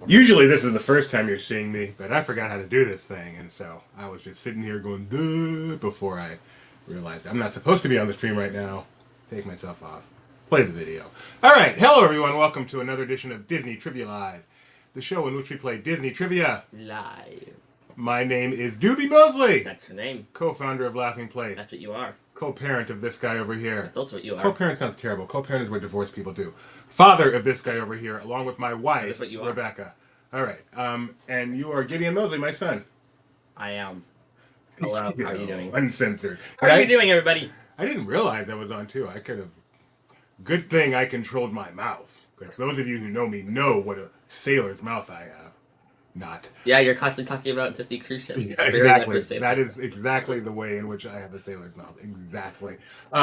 Usually this is the first time you're seeing me, but I forgot how to do this thing, and so I was just sitting here going, duh, before I realized I'm not supposed to be on the stream right now. Take myself off. Play the video. Alright, hello everyone, welcome to another edition of Disney Trivia Live, the show in which we play Disney Trivia. Live. My name is Doobie Mosley. That's your name. Co-founder of Laughing Place. That's what you are. Co-parent of this guy over here. That's what you are. Co-parent sounds terrible. Co-parent is what divorced people do. Father of this guy over here, along with my wife, That's what you are. Rebecca. All right. And you are Gideon Mosley, my son. I am. Hello. How are you doing? Uncensored. How are you doing, everybody? I didn't realize that was on too. I could have. Good thing I controlled my mouth. Because those of you who know me know what a sailor's mouth I have. Not. Yeah, you're constantly talking about Disney cruise ships. Yeah, exactly. That is exactly the way in which I have a sailor's mouth. Exactly.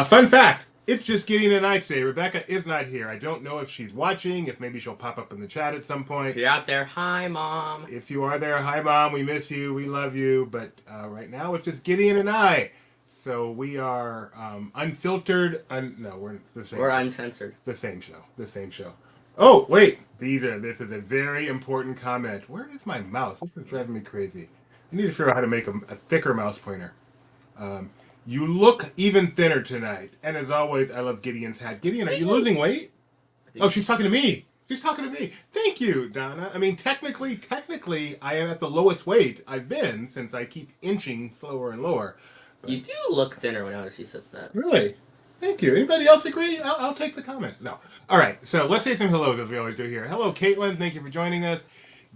Fun fact. It's just Gideon and I today. Rebecca is not here. I don't know if she's watching, if maybe she'll pop up in the chat at some point. If you're out there, hi, Mom. If you are there, hi, Mom. We miss you. We love you. But right now, it's just Gideon and I. So we are unfiltered. No, we're the same. We're uncensored. The same show. The same show. Oh, wait. This is a very important comment. Where is my mouse? This is driving me crazy. I need to figure out how to make a thicker mouse pointer. You look even thinner tonight. And as always, I love Gideon's hat. Gideon, are you losing weight? Oh, she's talking to me. She's talking to me. Thank you, Donna. I mean, technically, I am at the lowest weight I've been since I keep inching slower and lower. But You do look thinner whenever she says that. really? Thank you. Anybody else agree? I'll take the comments. No. All right. So let's say some hellos as we always do here. Hello, Caitlin. Thank you for joining us.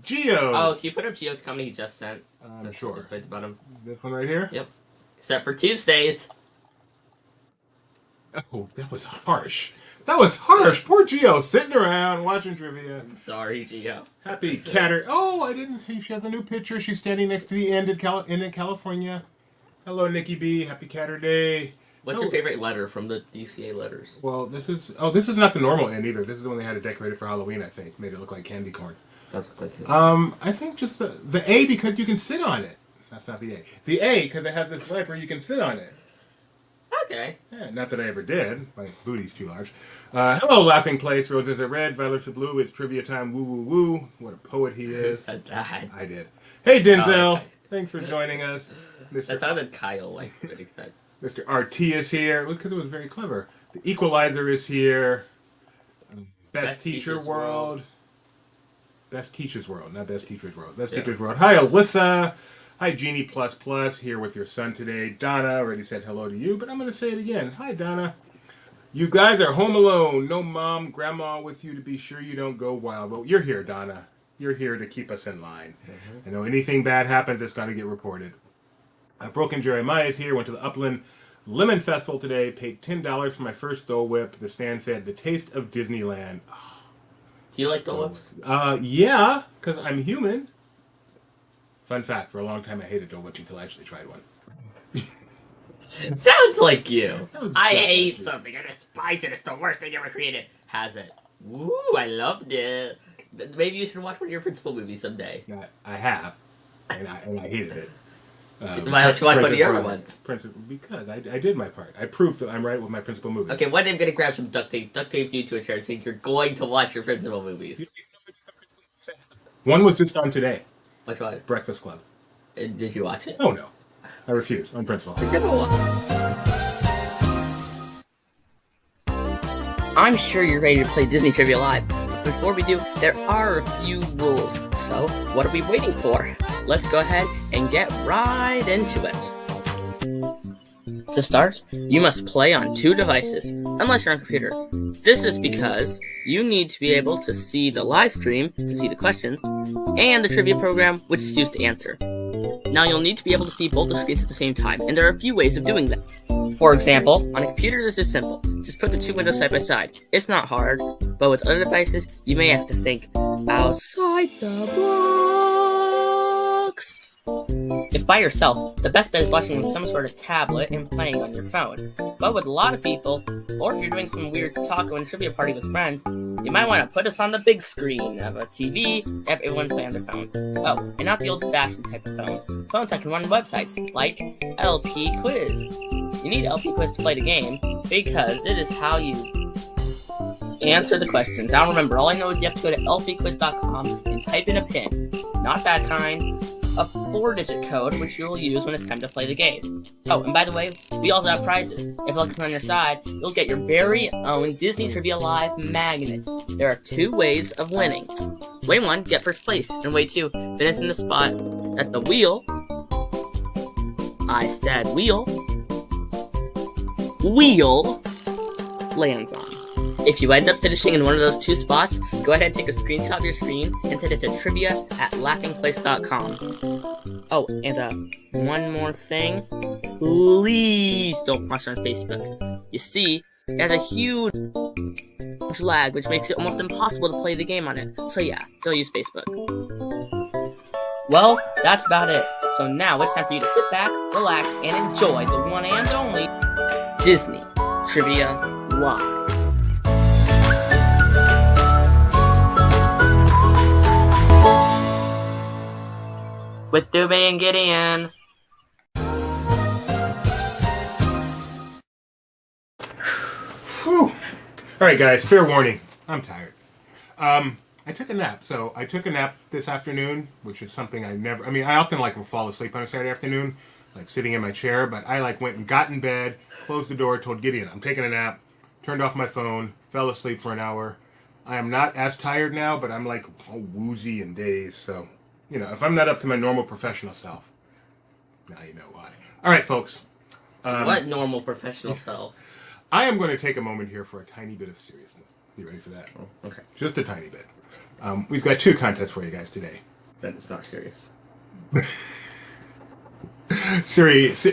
Geo. Oh, can you put up Geo's comment he just sent? Sure. That's right at the bottom. This one right here? Yep. Except for Tuesdays. Oh, that was harsh. That was harsh. Poor Geo sitting around watching trivia. I'm sorry, Geo. Happy Catter. Oh, I didn't. She has a new picture. She's standing next to the end in California. Hello, Nikki B. Happy Catter Day. What's your favorite letter from the DCA letters? Well, this is not the normal end either. This is the one they had it decorated for Halloween, I think. Made it look like candy corn. That's like it. I think just the A because you can sit on it. That's not the A. The A because it has this ledge where you can sit on it. Okay. Yeah, not that I ever did. My booty's too large. Hello, Laughing Place. Roses are red, violets are blue. It's trivia time. Woo, woo, woo. What a poet he Who is. said that? I did. Hey, Denzel. okay. Thanks for joining us. That sounded Kyle like to an extent. Mr. RT is here. Look, because it was very clever. The Equalizer is here. Best Teacher Teachers World. Best Teachers World, not Best Teachers World. Best Teachers World. Hi, Alyssa. Hi, Jeannie Plus Plus, here with your son today. Donna already said hello to you, but I'm going to say it again. Hi, Donna. You guys are home alone. No mom, grandma with you to be sure you don't go wild. Well, you're here, Donna. You're here to keep us in line. Mm-hmm. I know anything bad happens, it's going to get reported. Broken Jeremiah is here. Went to the Upland Lemon Festival today. Paid $10 for my first Dole Whip. The stand said, the taste of Disneyland. Do you like Dole Whips? Yeah, because I'm human. Fun fact, for a long time I hated Dole Whip until I actually tried one. Sounds like you. I hate like something. I despise it. It's the worst thing ever created. Has it? Woo, I loved it. Maybe you should watch one of your Principal movies someday. I have, and I hated it. Why don't you watch one of your other ones? Because I did my part. I proved that I'm right with my Principal movies. Okay, one day I'm going to grab some duct tape you to a chair and say you're going to watch your Principal movies. One was just on today. Which one? Breakfast Club. And did you watch it? Oh, no. I refuse, on principle. I'm sure you're ready to play Disney Trivia Live. Before we do, there are a few rules. So, what are we waiting for? Let's go ahead and get right into it. To start, you must play on 2 devices, unless you're on a computer. This is because you need to be able to see the live stream to see the questions, and the trivia program, which is used to answer. Now you'll need to be able to see both the screens at the same time, and there are a few ways of doing that. For example, on a computer this is simple. Just put the 2 windows side by side. It's not hard, but with other devices, you may have to think outside the box. If by yourself, the best bet is watching with some sort of tablet and playing on your phone. But with a lot of people, or if you're doing some weird taco and trivia party with friends, you might want to put us on the big screen of a TV, have everyone play on their phones. Oh, and not the old-fashioned type of phones. Phones that can run websites, like LP Quiz. You need LP Quiz to play the game, because it is how you answer the questions. Now remember, all I know is you have to go to lpquiz.com and type in a PIN. Not that kind. A 4-digit code, which you'll use when it's time to play the game. Oh, and by the way, we also have prizes. If you look on your side, you'll get your very own Disney Trivia Live magnet. There are 2 ways of winning. Way 1, get first place, and way 2, finish in the spot that the wheel, I said wheel, lands on. If you end up finishing in one of those 2 spots, go ahead and take a screenshot of your screen and send it to trivia@laughingplace.com. Oh, and one more thing. Please don't watch on Facebook. You see, it has a huge lag, which makes it almost impossible to play the game on it. So yeah, don't use Facebook. Well, that's about it. So now it's time for you to sit back, relax, and enjoy the one and only Disney Trivia Live. With Dube and Gideon. Whew. Alright guys, fair warning. I'm tired. I took a nap. So I took a nap this afternoon, which is something I often will fall asleep on a Saturday afternoon, like sitting in my chair, but I went and got in bed, closed the door, told Gideon I'm taking a nap, turned off my phone, fell asleep for an hour. I am not as tired now, but I'm all woozy and dazed, so if I'm not up to my normal professional self, now you know why. All right, folks. What normal professional self? I am going to take a moment here for a tiny bit of seriousness. You ready for that? Oh, okay. Just a tiny bit. We've got 2 contests for you guys today. Then it's not serious.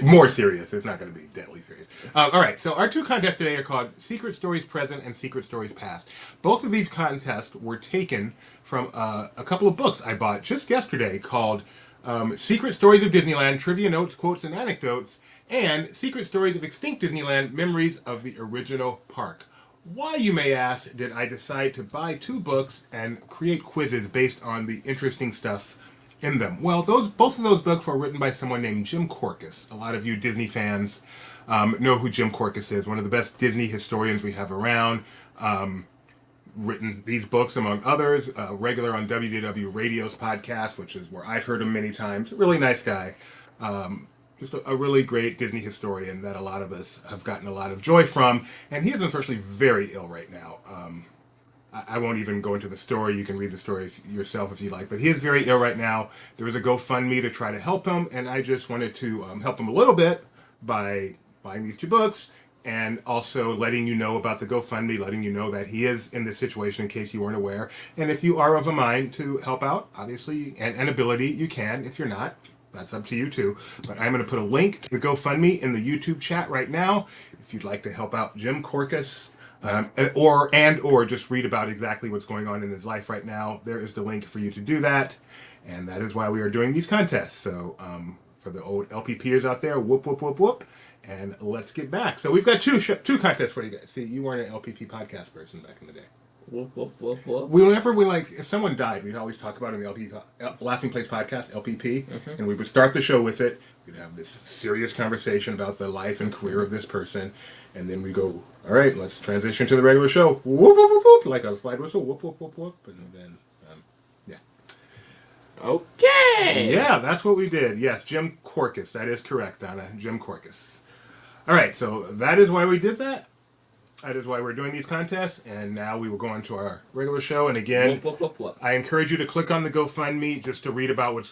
More serious. It's not going to be deadly serious. All right, so our 2 contests today are called Secret Stories Present and Secret Stories Past. Both of these contests were taken from a couple of books I bought just yesterday called Secret Stories of Disneyland, Trivia Notes, Quotes, and Anecdotes, and Secret Stories of Extinct Disneyland, Memories of the Original Park. Why, you may ask, did I decide to buy 2 books and create quizzes based on the interesting stuff in them? Well, both of those books were written by someone named Jim Korkis. A lot of you Disney fans know who Jim Korkis is, one of the best Disney historians we have around. Written these books, among others, regular on WDW Radio's podcast, which is where I've heard him many times. A really nice guy. Just a really great Disney historian that a lot of us have gotten a lot of joy from. And he is unfortunately very ill right now. I won't even go into the story. You can read the story yourself if you like. But he is very ill right now. There was a GoFundMe to try to help him. And I just wanted to help him a little bit by buying these 2 books. And also letting you know about the GoFundMe, letting you know that he is in this situation in case you weren't aware. And if you are of a mind to help out, obviously, and ability, you can. If you're not, that's up to you too. But I'm going to put a link to the GoFundMe in the YouTube chat right now. If you'd like to help out Jim Korkis, or just read about exactly what's going on in his life right now, there is the link for you to do that. And that is why we are doing these contests. So for the old LPPers out there, whoop, whoop, whoop, whoop. And let's get back. So we've got 2 contests for you guys. See, you weren't an LPP podcast person back in the day. Whoop, whoop, whoop, whoop. If someone died, we'd always talk about it in the Laughing Place podcast, LPP, and we would start the show with it. We'd have this serious conversation about the life and career of this person, and then we go, all right, let's transition to the regular show. Whoop, whoop, whoop, whoop, like a slide whistle, whoop, whoop, whoop, whoop, and then, yeah. Okay. Yeah, that's what we did. Yes, Jim Korkis. That is correct, Donna. Jim Korkis. All right, so that is why we did that. That is why we're doing these contests, and now we will go on to our regular show. And again, I encourage you to click on the GoFundMe just to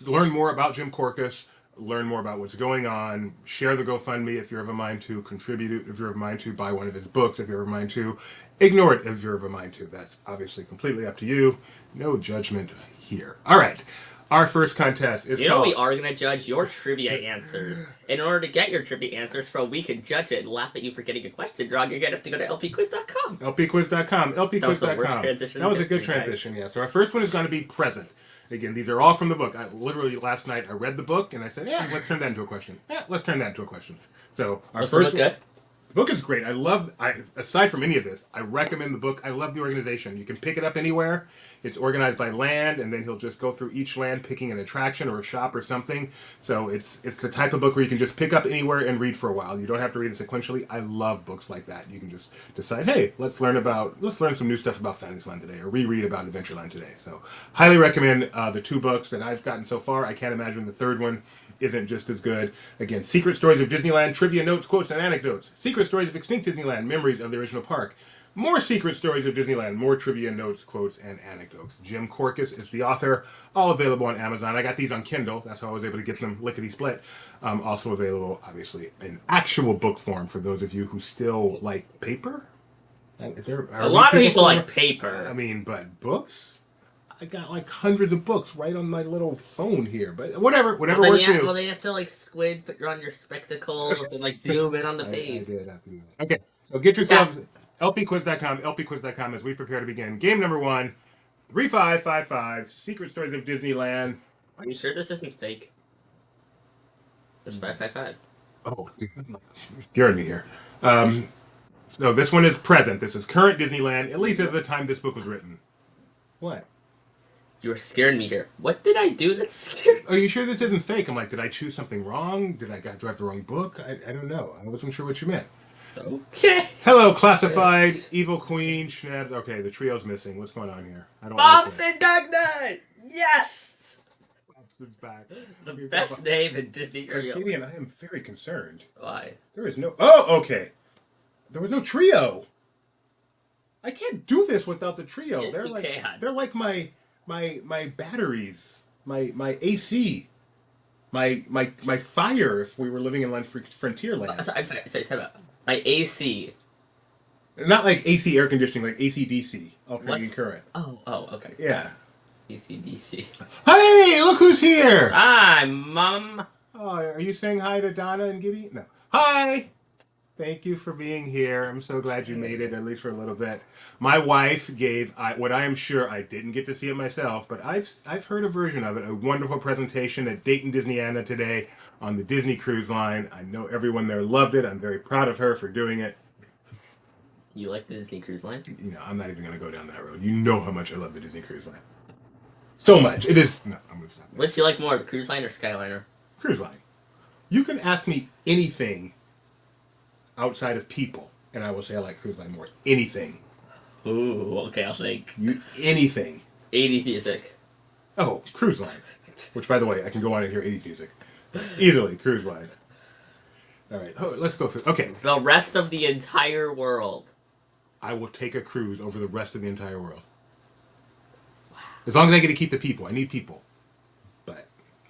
learn more about Jim Korkis, learn more about what's going on, share the GoFundMe if you're of a mind to, contribute if you're of a mind to, buy one of his books if you're of a mind to, ignore it if you're of a mind to. That's obviously completely up to you. No judgment here. All right. Our first contest is called... we are going to judge your trivia answers. In order to get your trivia answers so we can judge it and laugh at you for getting a question wrong, you're going to have to go to lpquiz.com. lpquiz.com. lpquiz.com. That was the worst transition. That was a good transition, guys. Yeah. So our first one is going to be present. Again, these are all from the book. Literally last night I read the book and I said, let's turn that into a question. Yeah, let's turn that into a question. So our first... good? book is great. Aside from any of this, I recommend the book. I love the organization. You can pick it up anywhere. It's organized by land, and then he'll just go through each land, picking an attraction or a shop or something. So it's the type of book where you can just pick up anywhere and read for a while. You don't have to read it sequentially. I love books like that. You can just decide, hey, let's learn some new stuff about Fantasyland today, or reread about Adventureland today. So highly recommend the 2 books that I've gotten so far. I can't imagine the third one isn't just as good. Again, Secret Stories of Disneyland, trivia, notes, quotes, and anecdotes. Secret Stories of Extinct Disneyland, memories of the original park. More Secret Stories of Disneyland, more trivia, notes, quotes, and anecdotes. Jim Korkis is the author, all available on Amazon. I got these on Kindle, that's how I was able to get them lickety-split. Also available, obviously, in actual book form for those of you who still like paper. A lot of people like paper. I mean, but books? I got like hundreds of books right on my little phone here, but whatever works for you. Well, they have to like squint, put on your spectacles, and like zoom in on the page. I did have to do that. Okay, so get yourself lpquiz.com, lpquiz.com as we prepare to begin. Game number 1, 3555, Secret Stories of Disneyland. Are you sure this isn't fake? There's 555. Oh, you're scaring me here. No, this one is present. This is current Disneyland, at least at the time this book was written. What? You were scaring me here. What did I do that scared you? Are you sure this isn't fake? I'm like, did I choose something wrong? Do I have the wrong book? I don't know. I wasn't sure what you meant. Okay. Hello, Classified, Evil Queen, Schneb. Okay, the trio's missing. What's going on here? I don't Bob's and Dark Knight! Yes! Bob's back. The best name in Disney Trio. Gideon, I am very concerned. Why? There is no... Oh, okay. There was no trio. I can't do this without the trio. Yes, they're like my batteries, my AC, my fire. If we were living in Frontierland, I'm sorry. Time out. My AC. Not like AC air conditioning, like AC/DC, alternating current. Oh, okay. Yeah. AC/DC. Hey, look who's here! Hi, Mom. Oh, are you saying hi to Donna and Giddy? No. Hi. Thank you for being here. I'm so glad you made it, at least for a little bit. My wife gave what I am sure I didn't get to see it myself, but I've heard a version of it. A wonderful presentation at Dayton Disneyana today on the Disney Cruise Line. I know everyone there loved it. I'm very proud of her for doing it. You like the Disney Cruise Line? You know, I'm not even going to go down that road. You know how much I love the Disney Cruise Line. So much. It is... No, I'm going to stop that. Which do you like more, the Cruise Line or Skyliner? Cruise Line. You can ask me anything outside of people, and I will say I like Cruise Line more. Anything. Ooh, okay, I'll think. Anything. 80s music. Oh, Cruise Line. Which, by the way, I can go on and hear 80s music. Easily, Cruise Line. All right, let's go through. Okay. The rest of the entire world. I will take a cruise over the rest of the entire world. Wow. As long as I get to keep the people. I need people. But,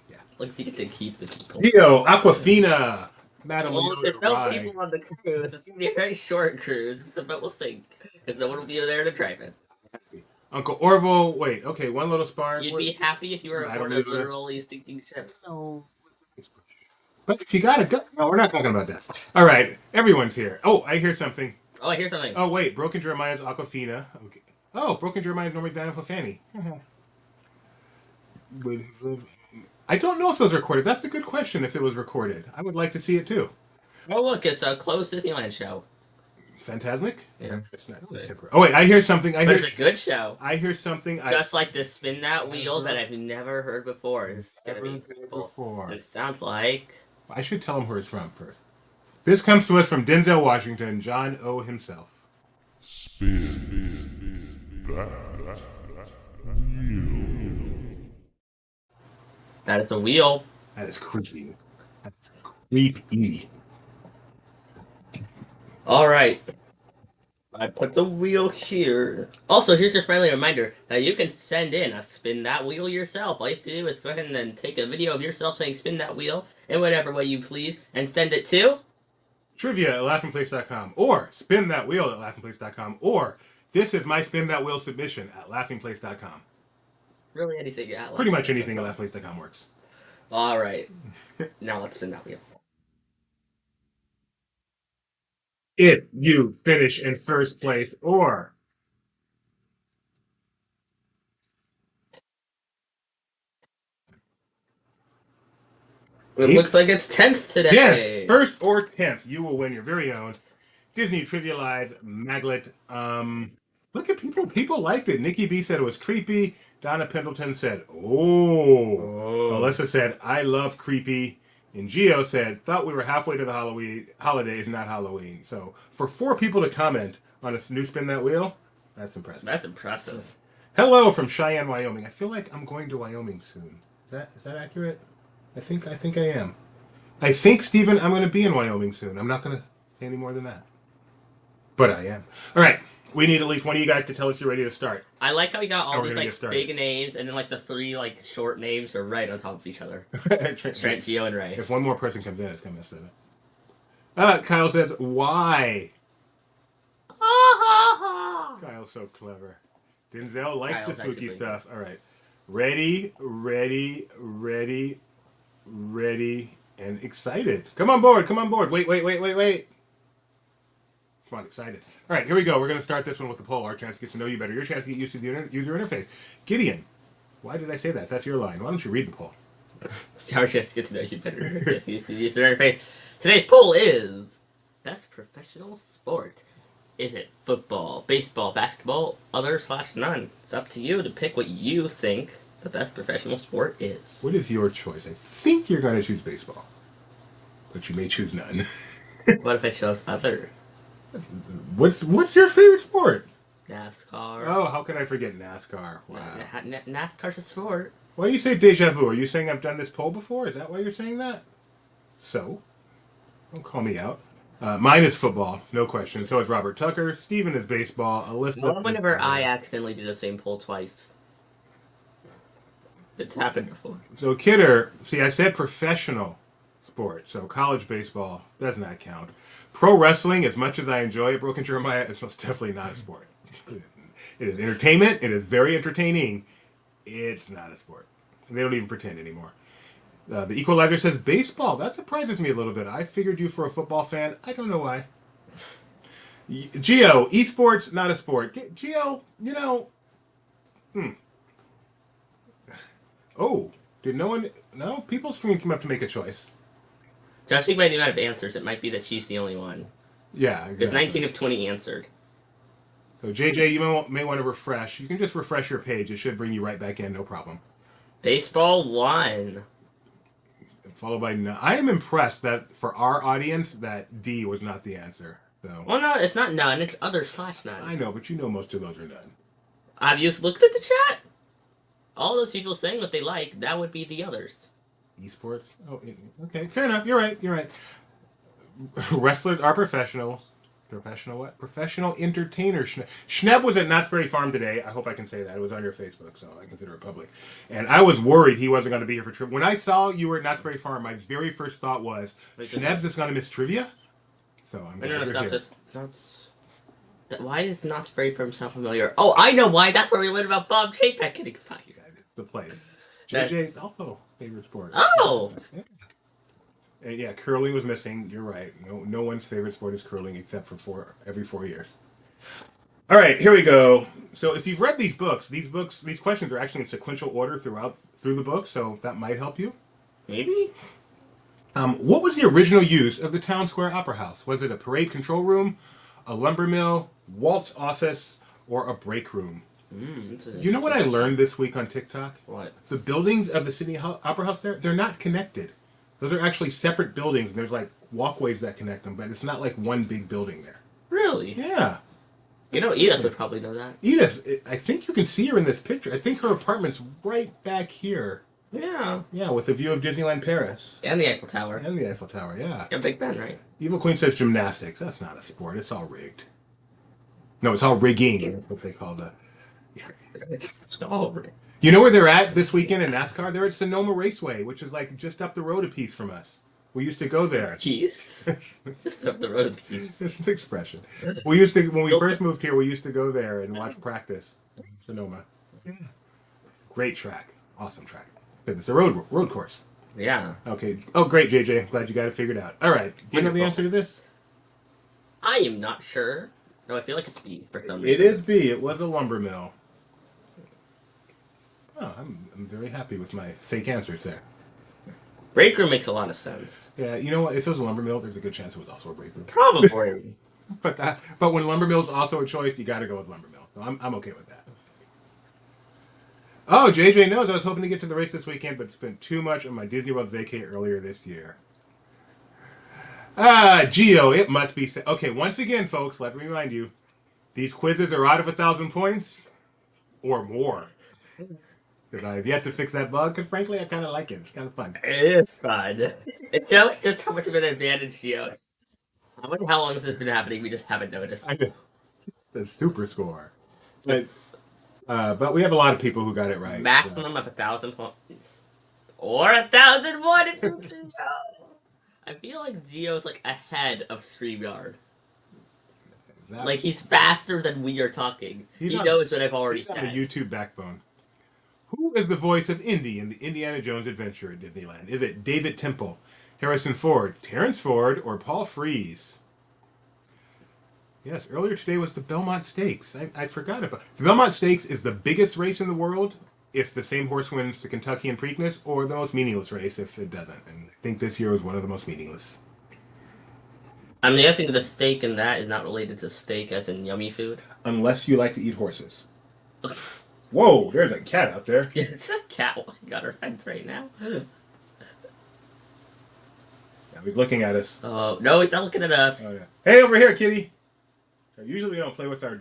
yeah. Like, you get to keep the people. Rio, Aquafina. Madam, well, if there's no people on the cruise, it's going to be a very short cruise. The boat will sink. Because no one will be there to drive it. Uncle Orville, wait, okay, one little spark. You'd be happy if you were on a literally sinking ship. No. But if you gotta go... No, we're not talking about that. All right, everyone's here. Oh, I hear something. Oh, I hear something. Oh, wait, Broken Jeremiah's Aquafina. Okay. Oh, Broken Jeremiah's Normally Vaniful Fanny. I don't know if it was recorded. That's a good question if it was recorded. I would like to see it too. Oh, look, it's a closed Disneyland show. Phantasmic? Yeah. It's not Oh, wait, I hear something. It's a good show. I hear something. Just like the Spin That Wheel that I've never heard before. It's never heard before. It sounds like... I should tell him where it's from first. This comes to us from Denzel Washington, John O. himself. Spin that wheel. That is a wheel. That is creepy. That's creepy. All right. I put the wheel here. Also, here's your friendly reminder that you can send in a Spin That Wheel yourself. All you have to do is go ahead and then take a video of yourself saying Spin That Wheel in whatever way you please and send it to... trivia@laughingplace.com or spin that wheel at laughingplace.com or this is my Spin That Wheel submission at laughingplace.com. Really anything at Pretty much anything at laughingplace.com works. All right. Now let's spin that wheel. If you finish in first place or... It looks like it's 10th today. Yes, first or 10th, you will win your very own Disney Trivia Live, Maglet. Look at people. People liked it. Nikki B said it was creepy. Donna Pendleton said, "Oh." Alyssa said, "I love creepy." And Gio said, "Thought we were halfway to the Halloween holidays, not Halloween." So for 4 people to comment on a new spin that wheel, that's impressive. That's impressive. Hello from Cheyenne, Wyoming. I feel like I'm going to Wyoming soon. Is that accurate? I think I am. I think, Stephen, I'm going to be in Wyoming soon. I'm not going to say any more than that. But I am. All right. We need at least one of you guys to tell us you're ready to start. I like how we got all we're these gonna like get started. big names, and then like the 3 like short names are right on top of each other. Trent, Gio, and Ray. If one more person comes in, it's going to mess it up. Kyle says, "Why?" Kyle's so clever. Denzel likes Kyle's the spooky actually stuff. All right. Ready, ready, ready, ready, and excited. Come on board. Come on board. Wait. Come on, excited. All right, here we go. We're going to start this one with the poll. Our chance to get to know you better. Your chance to get used to the user interface. Gideon, why did I say that? That's your line. Why don't you read the poll? It's our chance to get to know you better. Just to use the user interface. Today's poll is best professional sport. Is it football, baseball, basketball, other/none? It's up to you to pick what you think the best professional sport is. What is your choice? I think you're going to choose baseball, but you may choose none. What if I chose other? What's your favorite sport? NASCAR. Oh, how could I forget NASCAR? Wow. NASCAR's a sport. Why do you say deja vu? Are you saying I've done this poll before? Is that why you're saying that? So, don't call me out. Mine is football, no question. So is Robert Tucker. Steven is baseball. Alyssa. Whenever I accidentally do the same poll twice. It's happened before. So Kidder, see, I said professional sport. So college baseball does not count. Pro wrestling, as much as I enjoy it, Broken Jeremiah, it's most definitely not a sport. It is entertainment. It is very entertaining. It's not a sport. They don't even pretend anymore. The Equalizer says baseball. That surprises me a little bit. I figured you for a football fan. I don't know why. Geo, esports, not a sport. Geo, you know. Oh, did no one? No, people's screen came up to make a choice. Judging by the amount of answers, it might be that she's the only one. Yeah, exactly. Because 19 of 20 answered. So JJ, you may want to refresh. You can just refresh your page. It should bring you right back in, no problem. Baseball won. Followed by none. I am impressed that for our audience, that D was not the answer. So. Well, no, it's not none. It's other/none. I know, but you know most of those are none. Have you looked at the chat? All those people saying what they like, that would be the others. Esports? Oh, okay. Fair enough. You're right. Wrestlers are professionals. Professional what? Professional entertainer. Schneb was at Knott's Berry Farm today. I hope I can say that. It was on your Facebook, so I consider it public. And I was worried he wasn't going to be here for trivia. When I saw you were at Knott's Berry Farm, my very first thought was, Schneb's just going to miss trivia? So I'm glad you're here. Why is Knott's Berry Farm so familiar? Oh, I know why. That's where we learned about Bob Chapek getting fired. The place. JJ's also favorite sport. Oh! Yeah, curling was missing. You're right. No one's favorite sport is curling except for every 4 years. All right, here we go. So if you've read these questions are actually in sequential order through the book, so that might help you. Maybe. What was the original use of the Town Square Opera House? Was it a parade control room, a lumber mill, Walt's office, or a break room? You know what I learned this week on TikTok? What? The buildings of the City Opera House they're not connected. Those are actually separate buildings, and there's like walkways that connect them, but it's not like one big building there. Really? Yeah. You know, Edith would probably know that. Edith, I think you can see her in this picture. I think her apartment's right back here. Yeah. Yeah, with a view of Disneyland Paris. And the Eiffel Tower. Yeah. Yeah, Big Ben, right? Evil Queen says gymnastics. That's not a sport. It's all rigged. No, it's all rigging. That's what they call the... It's all rigged. You know where they're at this weekend in NASCAR? They're at Sonoma Raceway, which is like just up the road a piece from us. We used to go there. Piece? Just up the road a piece. It's an expression. We used to, when we first moved here, we used to go there and watch practice. Sonoma. Yeah. Great track. Awesome track. It's a road course. Yeah. Okay. Oh, great, JJ. Glad you got it figured out. All right. Do you know the answer to this? I am not sure. No, I feel like it's B for some reason. It is B. It was a lumber mill. Oh, I'm very happy with my fake answers there. Break room makes a lot of sense. Yeah, you know what? If it was a lumber mill, there's a good chance it was also a break room. Probably. but when Lumbermill's also a choice, you got to go with Lumbermill. So I'm okay with that. Oh, JJ knows I was hoping to get to the race this weekend, but spent too much on my Disney World vacay earlier this year. Geo, it must be... Okay, once again, folks, let me remind you, these quizzes are out of 1,000 points or more. Because I have yet to fix that bug, and frankly, I kind of like it. It's kind of fun. It is fun. It shows just how much of an advantage Geo is. I wonder how long this has been happening, we just haven't noticed. I know. The super score. But we have a lot of people who got it right. Maximum of 1,000 points. Or 1,001! I feel like Geo's like ahead of StreamYard. Like he's faster than we are talking. He knows what I've already said. The YouTube backbone. Who is the voice of Indy in the Indiana Jones Adventure at Disneyland? Is it David Temple, Harrison Ford, Terrence Ford, or Paul Frees? Yes, earlier today was the Belmont Stakes. I forgot about it. The Belmont Stakes is the biggest race in the world if the same horse wins the Kentucky and Preakness, or the most meaningless race if it doesn't. And I think this year was one of the most meaningless. I'm guessing the steak in that is not related to steak as in yummy food. Unless you like to eat horses. Whoa, there's a cat out there. Yeah, it's a cat walking on our fence right now. Yeah, he's looking at us. Oh, no, he's not looking at us. Oh, yeah. Hey, over here, kitty. Usually we don't play with our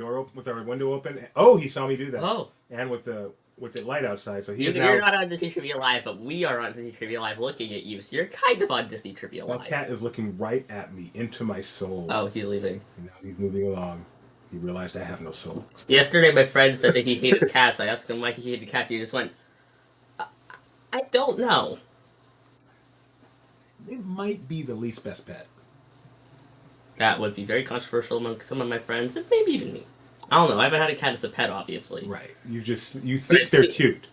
window open. Oh, he saw me do that. Oh. And with the light outside, so you're not on Disney Trivia Live, but we are on Disney Trivia Live looking at you, so you're kind of on Disney Trivia Live. That cat is looking right at me, into my soul. Oh, he's leaving. And now he's moving along. He realized I have no soul. Yesterday, my friend said that he hated cats. I asked him why he hated cats. He just went, I don't know. It might be the least best pet. That would be very controversial among some of my friends, and maybe even me. I don't know. I haven't had a cat as a pet, obviously. Right. You think they're cute.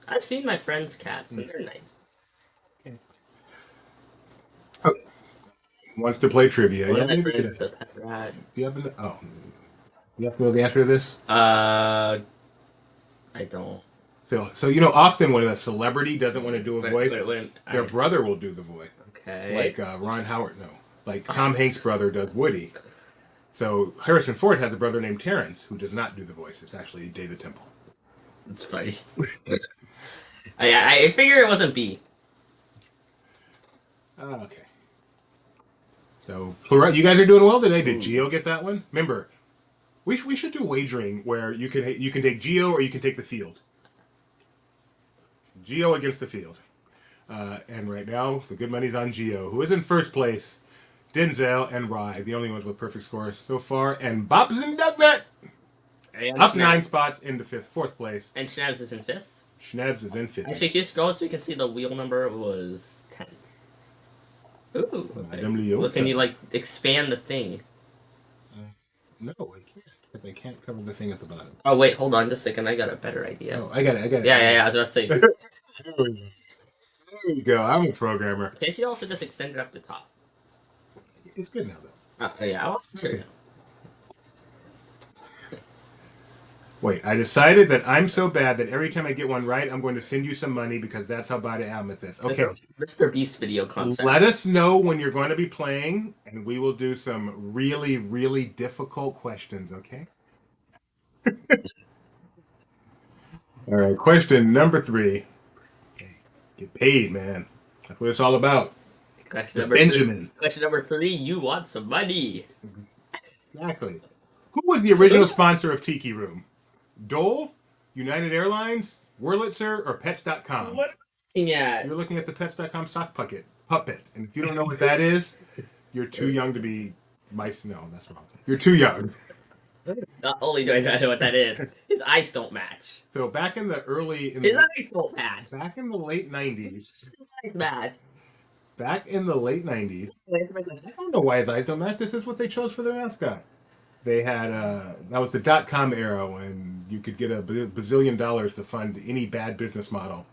I've seen my friends' cats, and they're nice. Okay. Oh. Wants to play trivia. One of my friends is a pet rat. Do you have to know the answer to this? I don't. So often when a celebrity doesn't want to do a voice, their brother will do the voice. Okay. Like Ron Howard, no. Like Tom Hanks' brother does Woody. So Harrison Ford has a brother named Terrence who does not do the voice. It's actually David Temple. It's funny. I figured it wasn't B. Okay. So you guys are doing well today. Did Geo get that one? Remember, we should do wagering where you can take Geo or you can take the field. Geo against the field. And right now, the good money's on Geo, who is in first place. Denzel and Rye, the only ones with perfect scores so far. And Bob's and Ducknut up 9 spots into fourth place. And Schnabs is in 5th? Schnabs is in 5th. Actually, can you scroll so we can see the wheel number was 10. Ooh. Well, can you, expand the thing? No, I can't. Because I can't cover the thing at the bottom. Oh, wait, hold on just a second. I got a better idea. Oh, I got it. Yeah, I was about to say. There we go. I'm a programmer. Can't you also just extend it up the top? It's good now, though. Yeah, sure. Wait, I decided that I'm so bad that every time I get one right, I'm going to send you some money because that's how bad I am at this. Okay. Mr. Beast video concept. Let us know when you're going to be playing, and we will do some really, really difficult questions, okay? All right, question number 3. Get paid, man. That's what it's all about. Question number 3, you want some money. Exactly. Who was the original sponsor of Tiki Room? Dole, United Airlines, Wurlitzer, or Pets.com? What are you looking at? You're looking at the Pets.com sock puppet. And if you don't know what that is, you're too young to be mice. No, that's wrong. You're too young. Not only do I not know what that is, his eyes don't match. So back in the his eyes don't match. Back in the late 90s. His eyes match. Back in the late 90s. I don't know why his eyes don't match. This is what they chose for their mascot. They had, that was the .com era when you could get a bazillion dollars to fund any bad business model.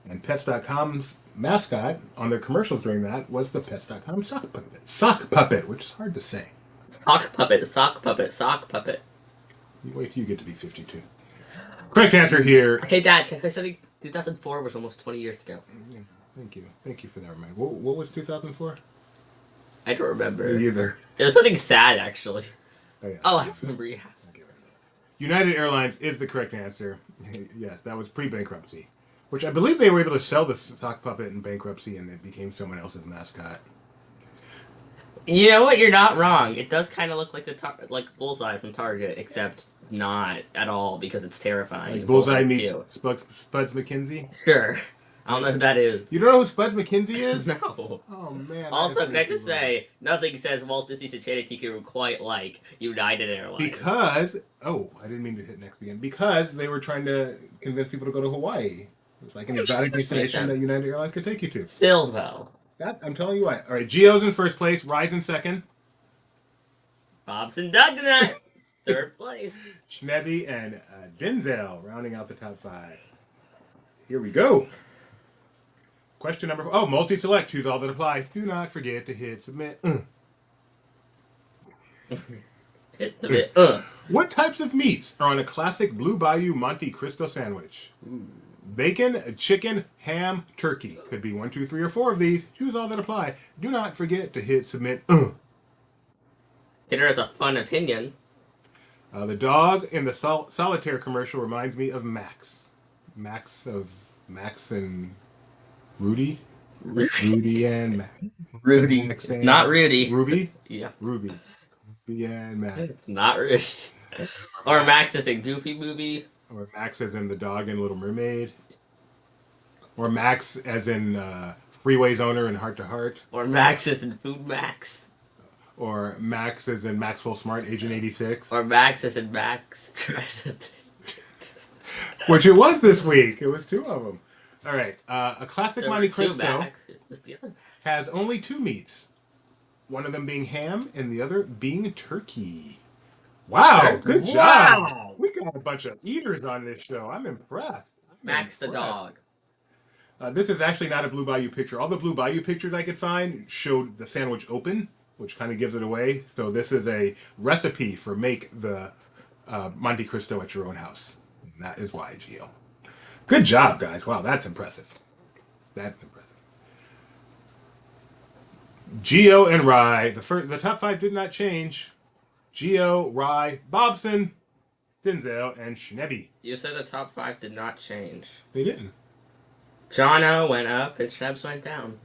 And Pets.com's mascot on their commercials during that was the Pets.com sock puppet. Sock puppet, which is hard to say. Sock puppet, sock puppet, sock puppet. You wait till you get to be 52. Correct answer here. Hey, Dad, I said 2004 was almost 20 years ago. Yeah, thank you. Thank you for that reminder. What was 2004? I don't remember. Me either. It was something sad, actually. Oh, yeah. Oh, I remember, yeah. Okay. United Airlines is the correct answer. Yes, that was pre-bankruptcy. Which I believe they were able to sell the sock puppet in bankruptcy and it became someone else's mascot. You know what? You're not wrong. It does kind of look like like Bullseye from Target, except not at all because it's terrifying. Like Bullseye meets cute. Spuds McKinsey? Sure. I don't know who that is. You don't know who Spuds McKinsey is? No. Oh, man. Also, can I just say, nothing says Walt Disney's Enchanted Tiki quite like United Airlines. Because, oh, I didn't mean to hit next again. Because they were trying to convince people to go to Hawaii. It was like an exotic destination that United Airlines could take you to. Still, though. That, I'm telling you what. All right, Gio's in first place, Rise in second. Bobson Dugnut, third place. Schnebby and Denzel rounding out the top 5. Here we go. Question number 4. Oh, multi-select. Choose all that apply. Do not forget to hit submit. Hit submit. What types of meats are on a classic Blue Bayou Monte Cristo sandwich? Bacon, chicken, ham, turkey. Could be 1, 2, 3, or 4 of these. Choose all that apply. Do not forget to hit submit. Hitter has a fun opinion. The dog in the solitaire commercial reminds me of Max. Max and Rudy? Rudy and Max. Rudy. Max and Not Rudy. Ruby? Yeah. Ruby. Ruby and Max. Not Rudy. Or Max is in Goofy Movie. Or Max as in the dog in Little Mermaid. Or Max as in Freeway's owner in Heart to Heart. Or Max is in Food Max. Or Max as in Maxwell Smart, Agent 86. Or Max is in Max. Which it was this week. It was 2 of them. All right. A classic Monte Cristo has only 2 meats. One of them being ham and the other being turkey. Wow. Good job. Wow. We got a bunch of eaters on this show. I'm impressed. Max the dog. This is actually not a Blue Bayou picture. All the Blue Bayou pictures I could find showed the sandwich open, which kind of gives it away. So this is a recipe for make the Monte Cristo at your own house. And that is why, Gio. Good job, guys. Wow, that's impressive. That's impressive. Gio and Rye. The top 5 did not change. Gio, Rye, Bobson, Denzel, and Schnebby. You said the top 5 did not change. They didn't. Jono went up and Schnebs went down.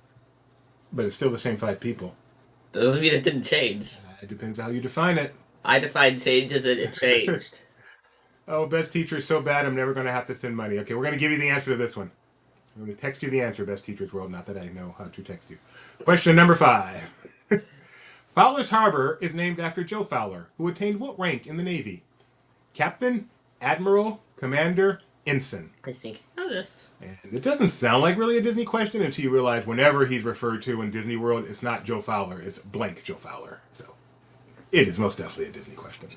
But it's still the same 5 people. Those mean it didn't change. It depends how you define it. I defined change as it changed. Oh, best teacher is so bad I'm never going to have to send money. Okay, we're going to give you the answer to this one. I'm going to text you the answer, Best Teachers World. Not that I know how to text you. Question number 5. Fowler's Harbor is named after Joe Fowler, who attained what rank in the Navy? Captain, Admiral, Commander, Ensign. I think I know this. And it doesn't sound like really a Disney question until you realize whenever he's referred to in Disney World, it's not Joe Fowler, it's blank Joe Fowler. So it is most definitely a Disney question.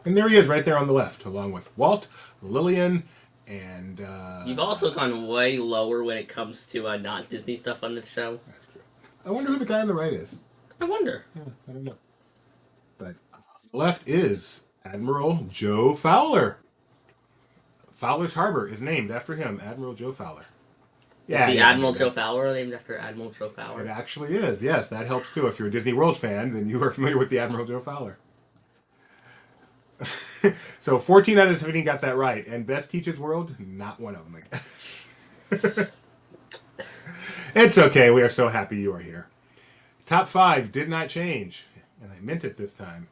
And there he is right there on the left, along with Walt, Lillian, and... You've also gone way lower when it comes to not Disney stuff on the show. That's true. I wonder who the guy on the right is. I wonder. Yeah, I don't know. But left is Admiral Joe Fowler. Fowler's Harbor is named after him, Admiral Joe Fowler. Yeah, is the Admiral Joe Fowler named after Admiral Joe Fowler? It actually is, yes. That helps too. If you're a Disney World fan, then you are familiar with the Admiral Joe Fowler. So 14 out of 17 got that right. And Best Teachers World, not one of them, I guess. It's okay. We are so happy you are here. Top 5 did not change. And I meant it this time.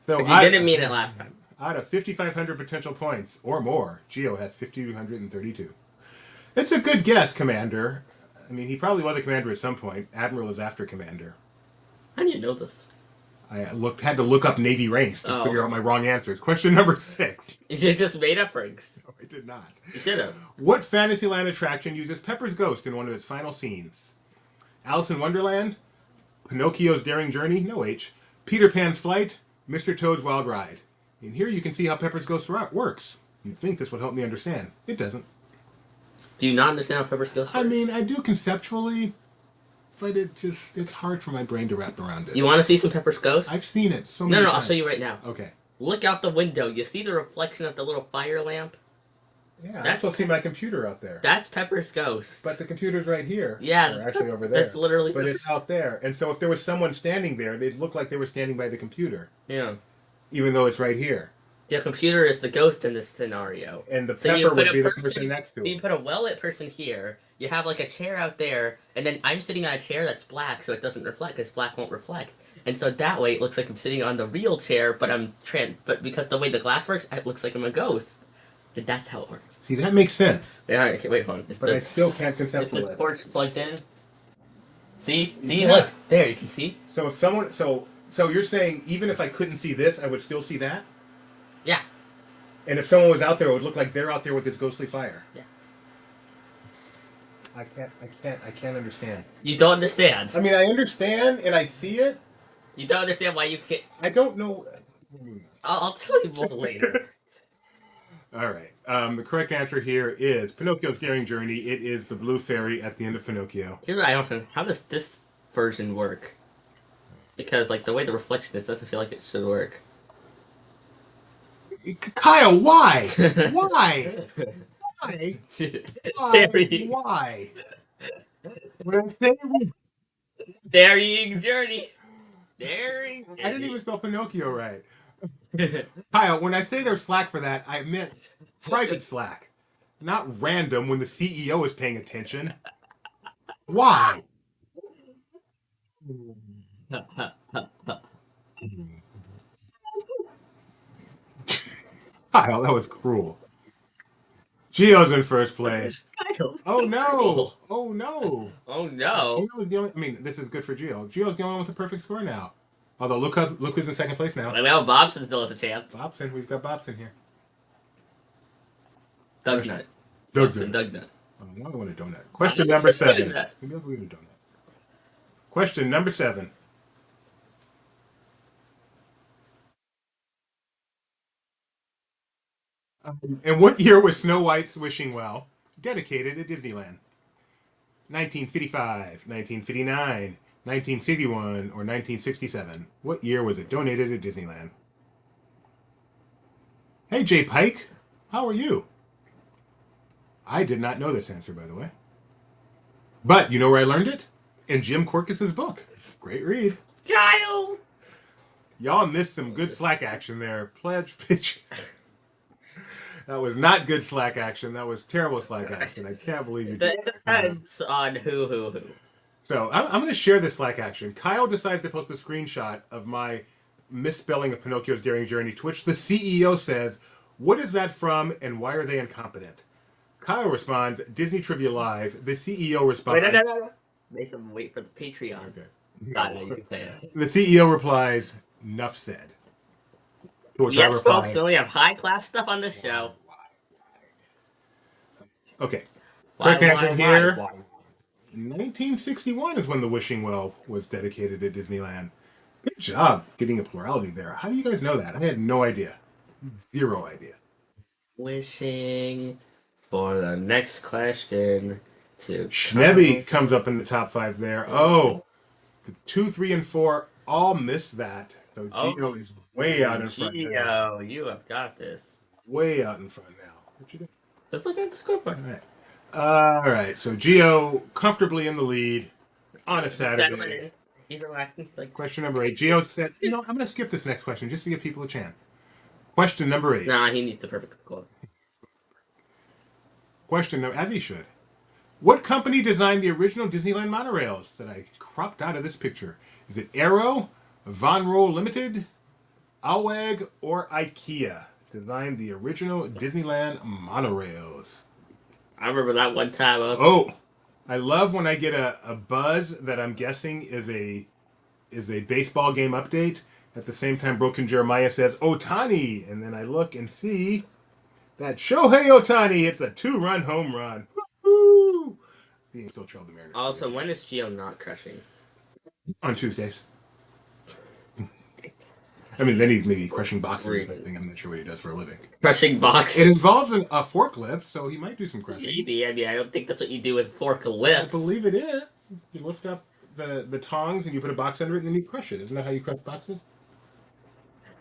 So but you didn't mean it last time. Out of 5,500 potential points, or more, Gio has 5,232. It's a good guess, Commander. I mean, he probably was a commander at some point. Admiral is after Commander. How do you know this? I had to look up Navy ranks to figure out my wrong answers. Question number 6. You just made up ranks. No, I did not. You should have. What Fantasyland attraction uses Pepper's ghost in one of its final scenes? Alice in Wonderland? Pinocchio's Daring Journey? No H. Peter Pan's Flight? Mr. Toad's Wild Ride? And here you can see how Pepper's ghost works. You'd think this would help me understand. It doesn't. Do you not understand how Pepper's ghost works? I mean, I do conceptually, but it's hard for my brain to wrap around it. You want to see some Pepper's ghost? I've seen it so many times. I'll show you right now. Okay. Look out the window. You see the reflection of the little fire lamp? Yeah, I That's also see my computer out there. That's Pepper's ghost. But the computer's right here. Yeah, Or actually over there. that's literally. But it's out there. And so if there was someone standing there, they'd look like they were standing by the computer. Yeah. Even though it's right here. The computer is the ghost in this scenario. And the So you pepper put would a be the person- person next to You it. put a well-lit person here. You have like a chair out there, and then I'm sitting on a chair that's black, so it doesn't reflect, because black won't reflect. And so that way, it looks like I'm sitting on the real chair, but but because the way the glass works, it looks like I'm a ghost. And that's how it works. See, that makes sense. Yeah, okay, wait, hold on. But I still can't Is the conceptualize it. torch plugged in? See, Yeah. look there. You can see. So if someone, so you're saying even if I couldn't see this, I would still see that? Yeah. And if someone was out there, it would look like they're out there with this ghostly fire. Yeah. I can't understand. You don't understand. I mean, I understand and I see it. You don't understand why you can't. I don't know. I'll tell you more later. All right. The correct answer here is Pinocchio's Daring Journey. It is the blue fairy at the end of Pinocchio. Here's what I don't know. How does this version work? Because like the way the reflection is doesn't feel like it should work. Kyle, why? Why? Why? Daring. Why? When I say Daring journey. Daring. I didn't even spell Pinocchio right. Kyle, when I say there's slack for that, I meant private slack, not random when the CEO is paying attention. Why? Kyle, that was cruel. Gio's in first place. Oh no! Oh no! Oh no! Gio's the only, I mean, this is good for Gio. Gio's the only one with a perfect score now. Although look who's in second place now. Well, Bobson still has a chance. Bobson, we've got Bobson here. Doug Doug Nut. Oh, now I want a donut. Question number 7. Maybe I'll go get a donut. Question number 7. In what year was Snow White's Wishing Well dedicated at Disneyland? 1955, 1959, 1961, or 1967? What year was it donated at Disneyland? Hey, Jay Pike. How are you? I did not know this answer, by the way. But you know where I learned it? In Jim Corcus's book. Great read. Kyle! Y'all missed some good slack action there. Pledge pitch. That was not good slack action. That was terrible slack action. I can't believe you did. It depends on who. So I'm going to share this slack action. Kyle decides to post a screenshot of my misspelling of Pinocchio's Daring Journey, to which the CEO says, "What is that from and why are they incompetent?" Kyle responds, "Disney Trivia Live." The CEO responds... Wait, no. Make them wait for the Patreon. Okay. Got it, you can say it. The CEO replies, "Nuff said." To which I Yes, reply, folks, we only have high-class stuff on this show. Okay. Why, Correct answer here. why? 1961 is when the Wishing Well was dedicated at Disneyland. Good job getting a plurality there. How do you guys know that? I had no idea. Zero idea. Wishing for the next question to... Schnebby comes up in the top 5 there. Oh, the 2, 3, and 4 all missed that. So Gio is way out in front now. Gio, you have got this. Way out in front now. What you do? Let's look at the scoreboard. All right. So Gio comfortably in the lead on a Saturday. Question number 8. Gio said, I'm going to skip this next question just to give people a chance. Question number 8. Nah, he needs the perfect score. Question number, as he should. What company designed the original Disneyland monorails that I cropped out of this picture? Is it Aero, Von Roll Limited, Alweg, or IKEA? Designed the original Disneyland monorails. I remember that one time I was... Oh, I love when I get a buzz that I'm guessing is a baseball game update. At the same time, Broken Jeremiah says, Otani. And then I look and see that Shohei Otani hits a 2-run home run. Woo-hoo! He still trailed the Mariners. Also, when is Gio not crushing? On Tuesdays. I mean, then he's maybe crushing boxes. I'm not sure what he does for a living. Crushing boxes? It involves a forklift, so he might do some crushing. Maybe. I mean, I don't think that's what you do with forklifts. I believe it is. You lift up the tongs and you put a box under it and then you crush it. Isn't that how you crush boxes?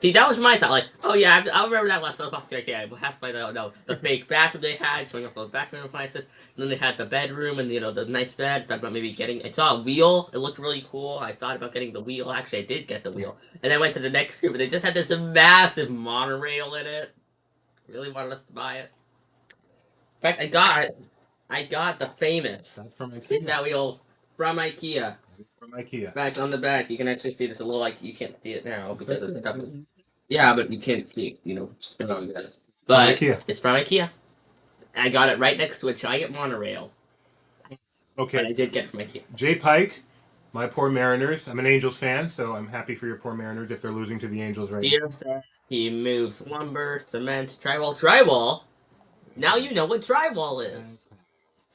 See, that was my thought. Like, oh yeah, I remember that last time I was walking through IKEA. But that's by the fake bathroom they had, showing off the bathroom appliances. And then they had the bedroom and the nice bed. Thought about maybe getting. I saw a wheel. It looked really cool. I thought about getting the wheel. Actually, I did get the wheel. And then I went to the next room, and they just had this massive monorail in it. Really wanted us to buy it. In fact, I got the famous That's from spin IKEA. that wheel from IKEA. From IKEA. Back on the back, you can actually see this a little like you can't see it now because of the yeah, but you can't see it, spinning with this. But IKEA. it's from IKEA. I got it right next to a giant monorail. Okay. But I did get it from IKEA. Jay Pike, my poor Mariners. I'm an Angels fan, so I'm happy for your poor Mariners if they're losing to the Angels right now. He moves lumber, cement, drywall. Now you know what drywall is.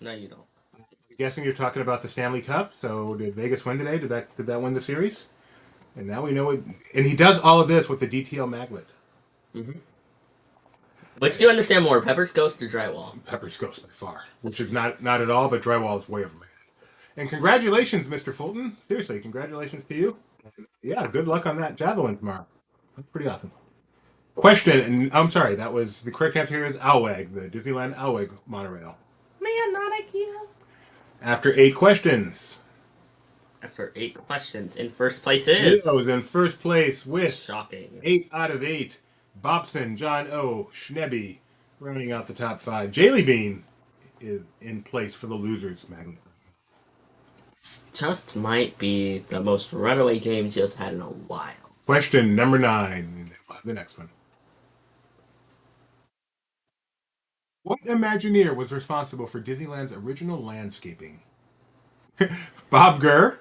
No, you don't. I'm guessing you're talking about the Stanley Cup. So did Vegas win today? Did that win the series? And now we know it. And he does all of this with the DTL magnet. Mm-hmm. Which do you understand more, Pepper's Ghost or drywall? Pepper's Ghost by far, which is not at all, but drywall is way over my head. And congratulations, Mr. Fulton. Seriously, congratulations to you. Yeah, good luck on that javelin tomorrow. That's pretty awesome. Question, and I'm sorry, that was the correct answer here is Alweg, the Disneyland Alweg monorail. Man, not IKEA. After 8 questions. After 8 questions, in first place is... Gio's in first place with... Shocking. 8 out of 8. Bobson, John O, Schnebby, rounding out the top 5. Jaylee Bean is in place for the losers magnet. Just might be the most runaway game Gio's had in a while. Question number 9. We'll have the next one. What Imagineer was responsible for Disneyland's original landscaping? Bob Gurr,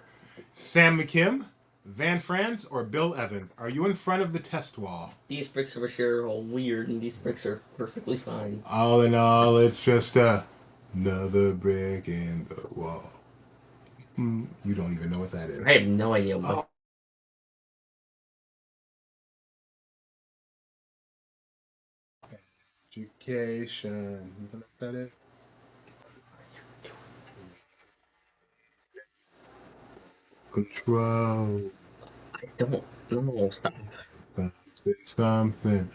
Sam McKim, Van Frans, or Bill Evans? Are you in front of the test wall? These bricks over here are all weird, and these bricks are perfectly fine. All in all, it's just another brick in the wall. You don't even know what that is. I have no idea what. Education. You know what that is? Control. I don't know. Stop. Something.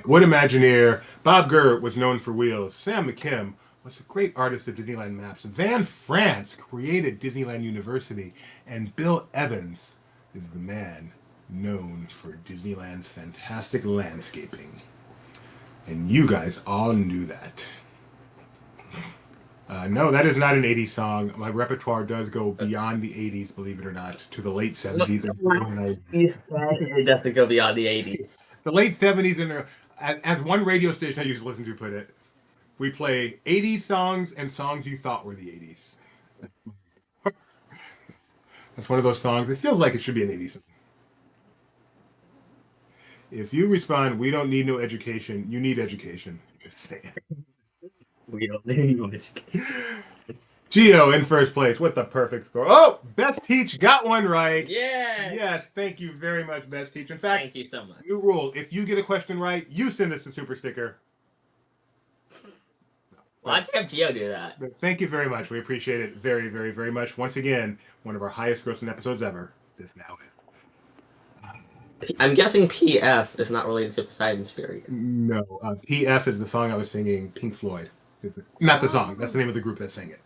What Imagineer? Bob Gurr was known for wheels. Sam McKim was a great artist of Disneyland maps. Van Frans created Disneyland University. And Bill Evans is the man known for Disneyland's fantastic landscaping. And you guys all knew that. No, that is not an 80s song. My repertoire does go beyond the 80s, believe it or not, to the late 70s. It doesn't go beyond the 80s. The late 70s, and as one radio station I used to listen to put it, we play 80s songs and songs you thought were the 80s. That's one of those songs. It feels like it should be an 80s song. If you respond, we don't need no education, you need education. Just say it. We don't need no education. Gio in first place with the perfect score. Oh, Best Teach got one right. Yeah. Yes, thank you very much, Best Teach. In fact, Thank you so much. new rule: if you get a question right, you send us a super sticker. Well, let's have Gio do that. But thank you very much. We appreciate it very, very, very much. Once again, one of our highest grossing episodes ever. This now is. I'm guessing PF is not related to Poseidon's Fury. No, PF is the song I was singing. Pink Floyd. Not the song. That's the name of the group that sang it.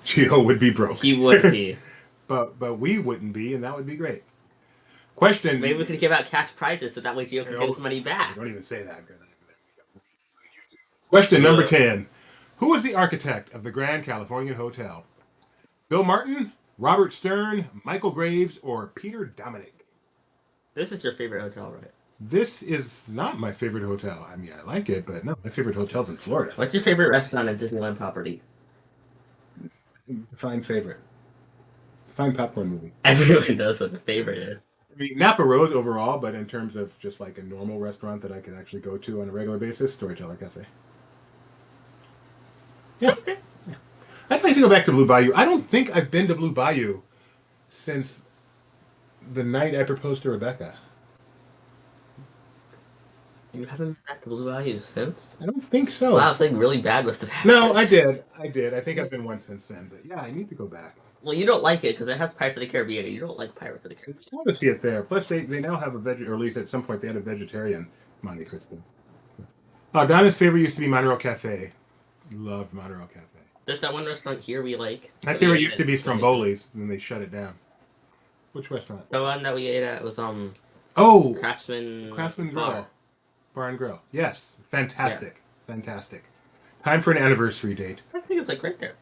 Gio would be broke. He would be. but we wouldn't be, and that would be great. Question. Maybe we could give out cash prizes so that way Gio can get his money back. Don't even say that. Question number 10. Who was the architect of the Grand Californian Hotel? Bill Martin, Robert Stern, Michael Graves, or Peter Dominic? This is your favorite hotel, right? This is not my favorite hotel. I mean, I like it, but no, my favorite hotel's in Florida. What's your favorite restaurant at Disneyland property? Define favorite. Define popcorn movie. Everyone knows what the favorite is. I mean, Napa Rose overall, but in terms of just like a normal restaurant that I can actually go to on a regular basis, Storyteller Cafe. Yeah. Okay. I'd like to go back to Blue Bayou. I don't think I've been to Blue Bayou since the night I proposed to Rebecca. You haven't been back to Blue Bayou since? I don't think so. Wow, something really bad must have happened. No, I did. I think I've been once since then. But yeah, I need to go back. Well, you don't like it because it has Pirates of the Caribbean. And you don't like Pirates of the Caribbean. I want to see it there. Plus, they now have a or at least at some point they had a vegetarian Monte Cristo. Donna's favorite used to be Monroe Cafe. Loved Monroe Cafe. There's that one restaurant here we like. My favorite used to be Stromboli's, and then they shut it down. Which restaurant? The one that we ate at was Craftsman Grill. Bar and Grill. Yes. Fantastic. Yeah. Fantastic. Time for an anniversary date. I think it's like right there.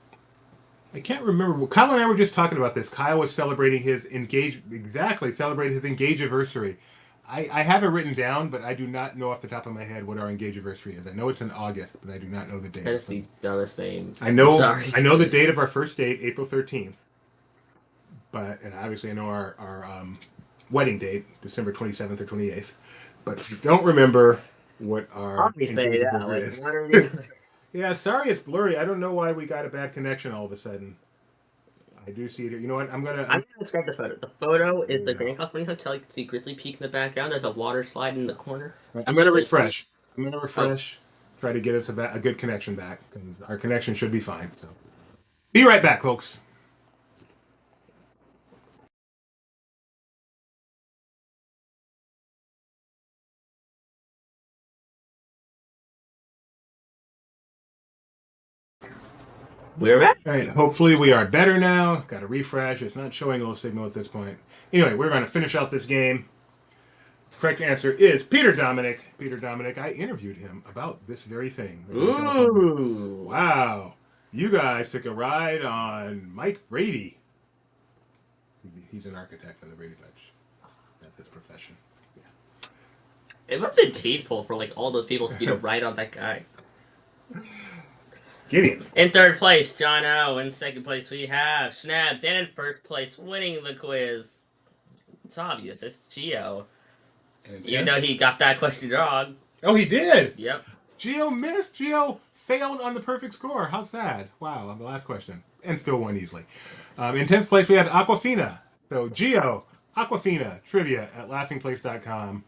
I can't remember. Kyle and I were just talking about this. Kyle was celebrating his engage-anniversary. I have it written down, but I do not know off the top of my head what our engage-anniversary is. I know it's in August, but I do not know the date. That's the dumbest thing. I know the date of our first date, April 13th. And obviously I know our wedding date, December 27th or 28th. But I don't remember what our engage-anniversary is. Yeah, sorry it's blurry. I don't know why we got a bad connection all of a sudden. I do see it here. You know what? I'm gonna describe the photo. The photo is the Grand California Hotel. You can see Grizzly Peak in the background. There's a water slide in the corner. Right. I'm gonna refresh. Try to get us a good connection back because our connection should be fine. So, be right back, folks. We're back. All right. Hopefully we are better now. Got to refresh. It's not showing a little signal at this point. Anyway, we're going to finish out this game. The correct answer is Peter Dominic. Peter Dominic. I interviewed him about this very thing. Ooh! Wow! You guys took a ride on Mike Brady. He's an architect on the Brady Bunch. That's his profession. Yeah. It must have been painful for like all those people to ride on that guy. Gideon. In third place, John O. In second place, we have Schnabs. And in first place, winning the quiz. It's obvious. It's Gio. Even though he got that question wrong. Oh, he did? Yep. Gio missed. Gio failed on the perfect score. How sad. Wow, on the last question. And still won easily. In 10th place, we had Aquafina. So, Gio, Aquafina, trivia at laughingplace.com.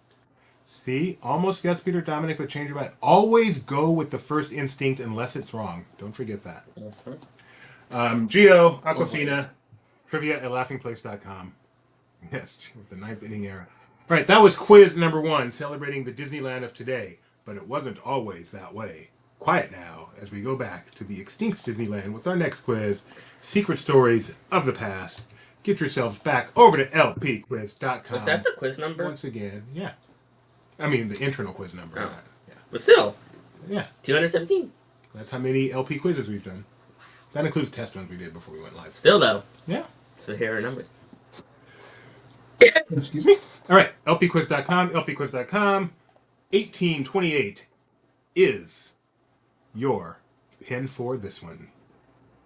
See, almost guessed Peter Dominic, but change your mind. Always go with the first instinct unless it's wrong. Don't forget that. Gio, Aquafina, trivia at laughingplace.com. Yes, with the ninth inning era. All right, that was quiz number 1, celebrating the Disneyland of today. But it wasn't always that way. Quiet now as we go back to the extinct Disneyland with our next quiz, Secret Stories of the Past. Get yourselves back over to lpquiz.com. Was that the quiz number? Once again, yeah. I mean, the internal quiz number. Oh. Yeah. But still. Yeah. 217. That's how many LP quizzes we've done. That includes test ones we did before we went live. Still, though. Yeah. So here are numbers. Excuse me. All right. lpquiz.com. 1828 is your pin for this one.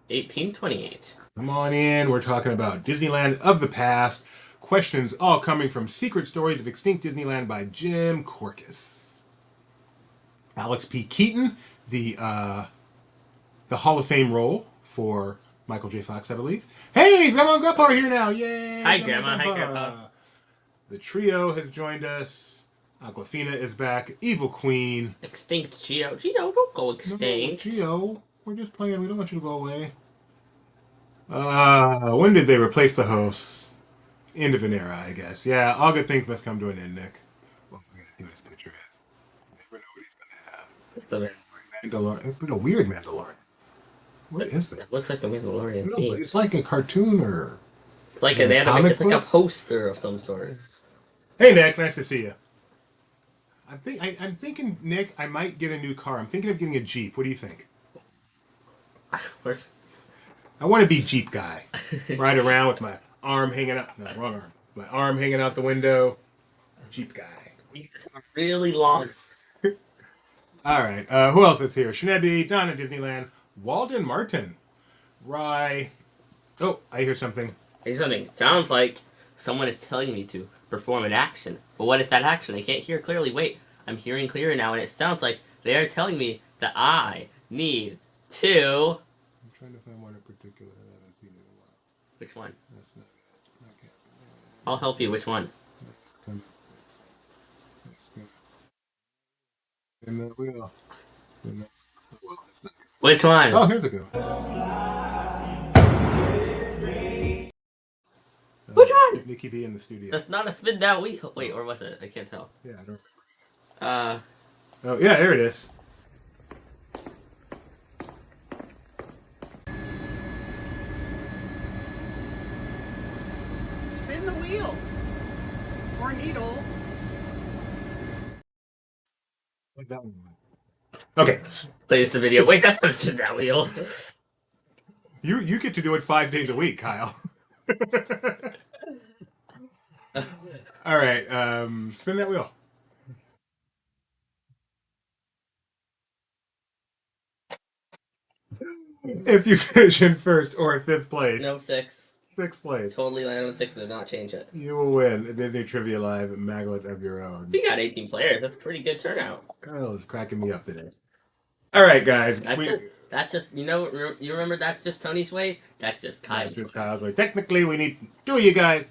1828. Come on in. We're talking about Disneyland of the past. Questions all coming from Secret Stories of Extinct Disneyland by Jim Korkis. Alex P. Keaton, the Hall of Fame role for Michael J. Fox, I believe. Hey, Grandma and Grandpa are here now. Yay! Hi, Grandma. Hi, Grandpa. The trio has joined us. Aquafina is back. Evil Queen. Extinct Gio. Gio, don't go extinct. No, Gio, we're just playing. We don't want you to go away. When did they replace the hosts? End of an era, I guess. Yeah, all good things must come to an end, Nick. Well, we're going to see what his picture is. You never know what he's going to have. It's the Mandalorian. It's a weird Mandalorian. What is it? It looks like the Mandalorian. No, it's like a cartoon or... It's like an anime. It's like a poster of some sort. Hey, Nick. Nice to see you. I'm thinking, Nick, I might get a new car. I'm thinking of getting a Jeep. What do you think? Where's... I want to be Jeep guy. Ride around with my arm hanging out. No, wrong arm. My arm hanging out the window. Jeep guy. Really long. All right. Who else is here? Shnebi, Donna Disneyland, Walden Martin, Rye. Oh, I hear something. I hear something. It sounds like someone is telling me to perform an action. But what is that action? I can't hear clearly. Wait, I'm hearing clearer now, and it sounds like they are telling me that I need to... I'm trying to find one in particular that I haven't seen in a while. Which one? That's not it. Okay. I'll help you. Which one? In the wheel. Which one? Oh, here we go. Nikki B in the studio. That's not a spin that wheel. Wait, or was it? I can't tell. Yeah, I don't. Uh, Oh yeah, there it is. Spin the wheel. Or needle. Like that one. Okay. plays the video. Wait, that's not a spin that wheel. You get to do it 5 days a week, Kyle. All right, spin that wheel. If you finish in first or in fifth place, No, sixth. sixth place, Totally land on six. Do not change it. you will win a Disney Trivia Live maglet of your own. We got 18 players. That's a pretty good turnout. Kyle is cracking me up today. All right, guys. That's just you know you remember that's just Tony's way. That's just Kyle. That's just Kyle's way. Technically, we need two of you guys.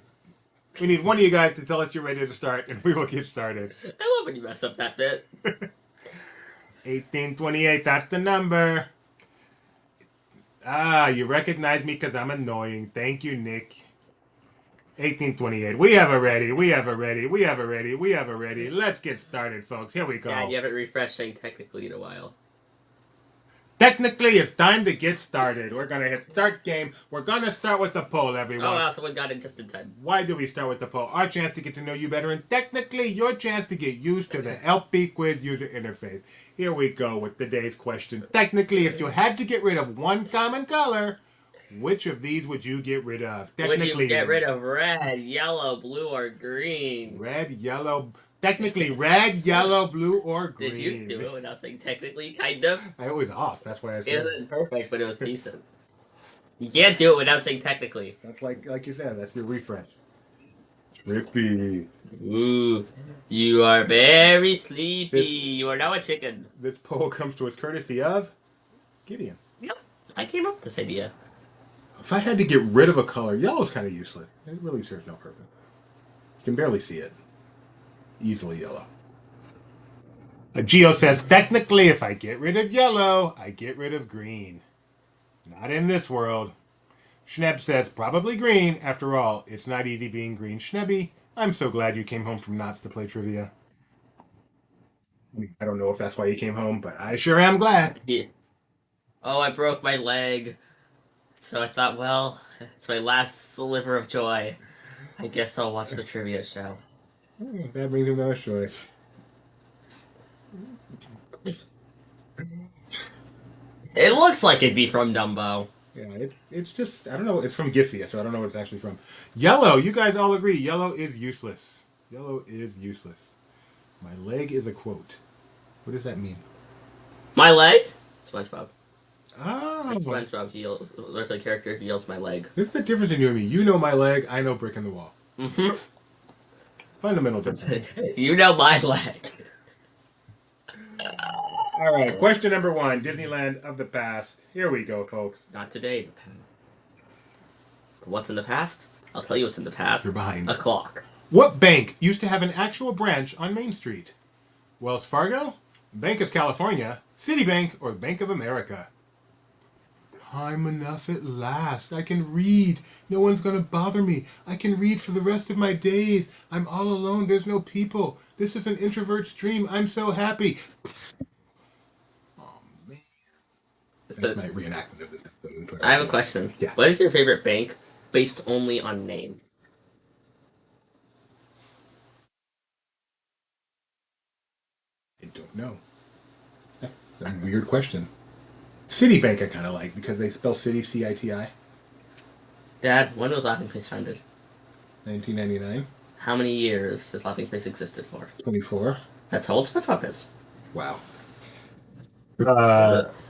We need one of you guys to tell us you're ready to start, and we will get started. I love when you mess up that bit. 1828. That's the number. Ah, you recognize me because I'm annoying. Thank you, Nick. 1828. We have a ready. We have a ready. We have a ready. We have a ready. Let's get started, folks. Here we go. Yeah, you haven't refreshed saying technically in a while. Technically, it's time to get started. We're going to hit start game. We're going to start with the poll, everyone. Oh, wow, someone got it just in time. Why do we start with the poll? Our chance to get to know you better, and technically, your chance to get used to the LP quiz user interface. Here we go with today's question. Technically, if you had to get rid of one common color, which of these would you get rid of? Technically, Would you get rid of red, yellow, blue, or green? Red, yellow. Technically, red, yellow, blue, or green. Did you do it without saying technically, kind of? I was off. That's why I said It wasn't perfect, but it was decent. You can't do it without saying technically. That's like you said. That's your refresh. Trippy. Ooh, you are very sleepy. You are now a chicken. This poll comes to us courtesy of Gideon. Yep, I came up with this idea. If I had to get rid of a color, yellow's kind of useless. It really serves no purpose. You can barely see it. Easily yellow. Geo says, technically, if I get rid of yellow, I get rid of green. Not in this world. Schneb says, probably green. After all, it's not easy being green. Schnebby, I'm so glad you came home from Knott's to play trivia. I don't know if that's why you came home, but I sure am glad. Yeah. Oh, I broke my leg. So I thought, well, it's my last sliver of joy. I guess I'll watch the trivia show. That brings him no choice. It looks like it'd be from Dumbo. Yeah, it's just, I don't know, it's from Gifia, so I don't know what it's actually from. Yellow, you guys all agree, yellow is useless. Yellow is useless. My leg is a quote. What does that mean? My leg? SpongeBob. Oh. SpongeBob heals. There's a character who heals my leg. This is the difference in you and me. You know my leg, I know brick in the wall. Mm-hmm. Fundamental difference. You know my leg. All right, question number 1, Disneyland of the past. Here we go, folks. Not today. What's in the past? I'll tell you what's in the past. You're behind. A clock. What bank used to have an actual branch on Main Street? Wells Fargo, Bank of California, Citibank, or Bank of America? Time enough at last. I can read. No one's going to bother me. I can read for the rest of my days. I'm all alone. There's no people. This is an introvert's dream. I'm so happy. Oh, man. That's my reenactment of this episode. I have a question. Yeah. What is your favorite bank based only on name? I don't know. That's a weird question. Citibank I kind of like because they spell city C-I-T-I. Dad, when was Laughing Face founded? 1999. How many years has Laughing Face existed for? 24. That's how old SpongeBob is. Wow.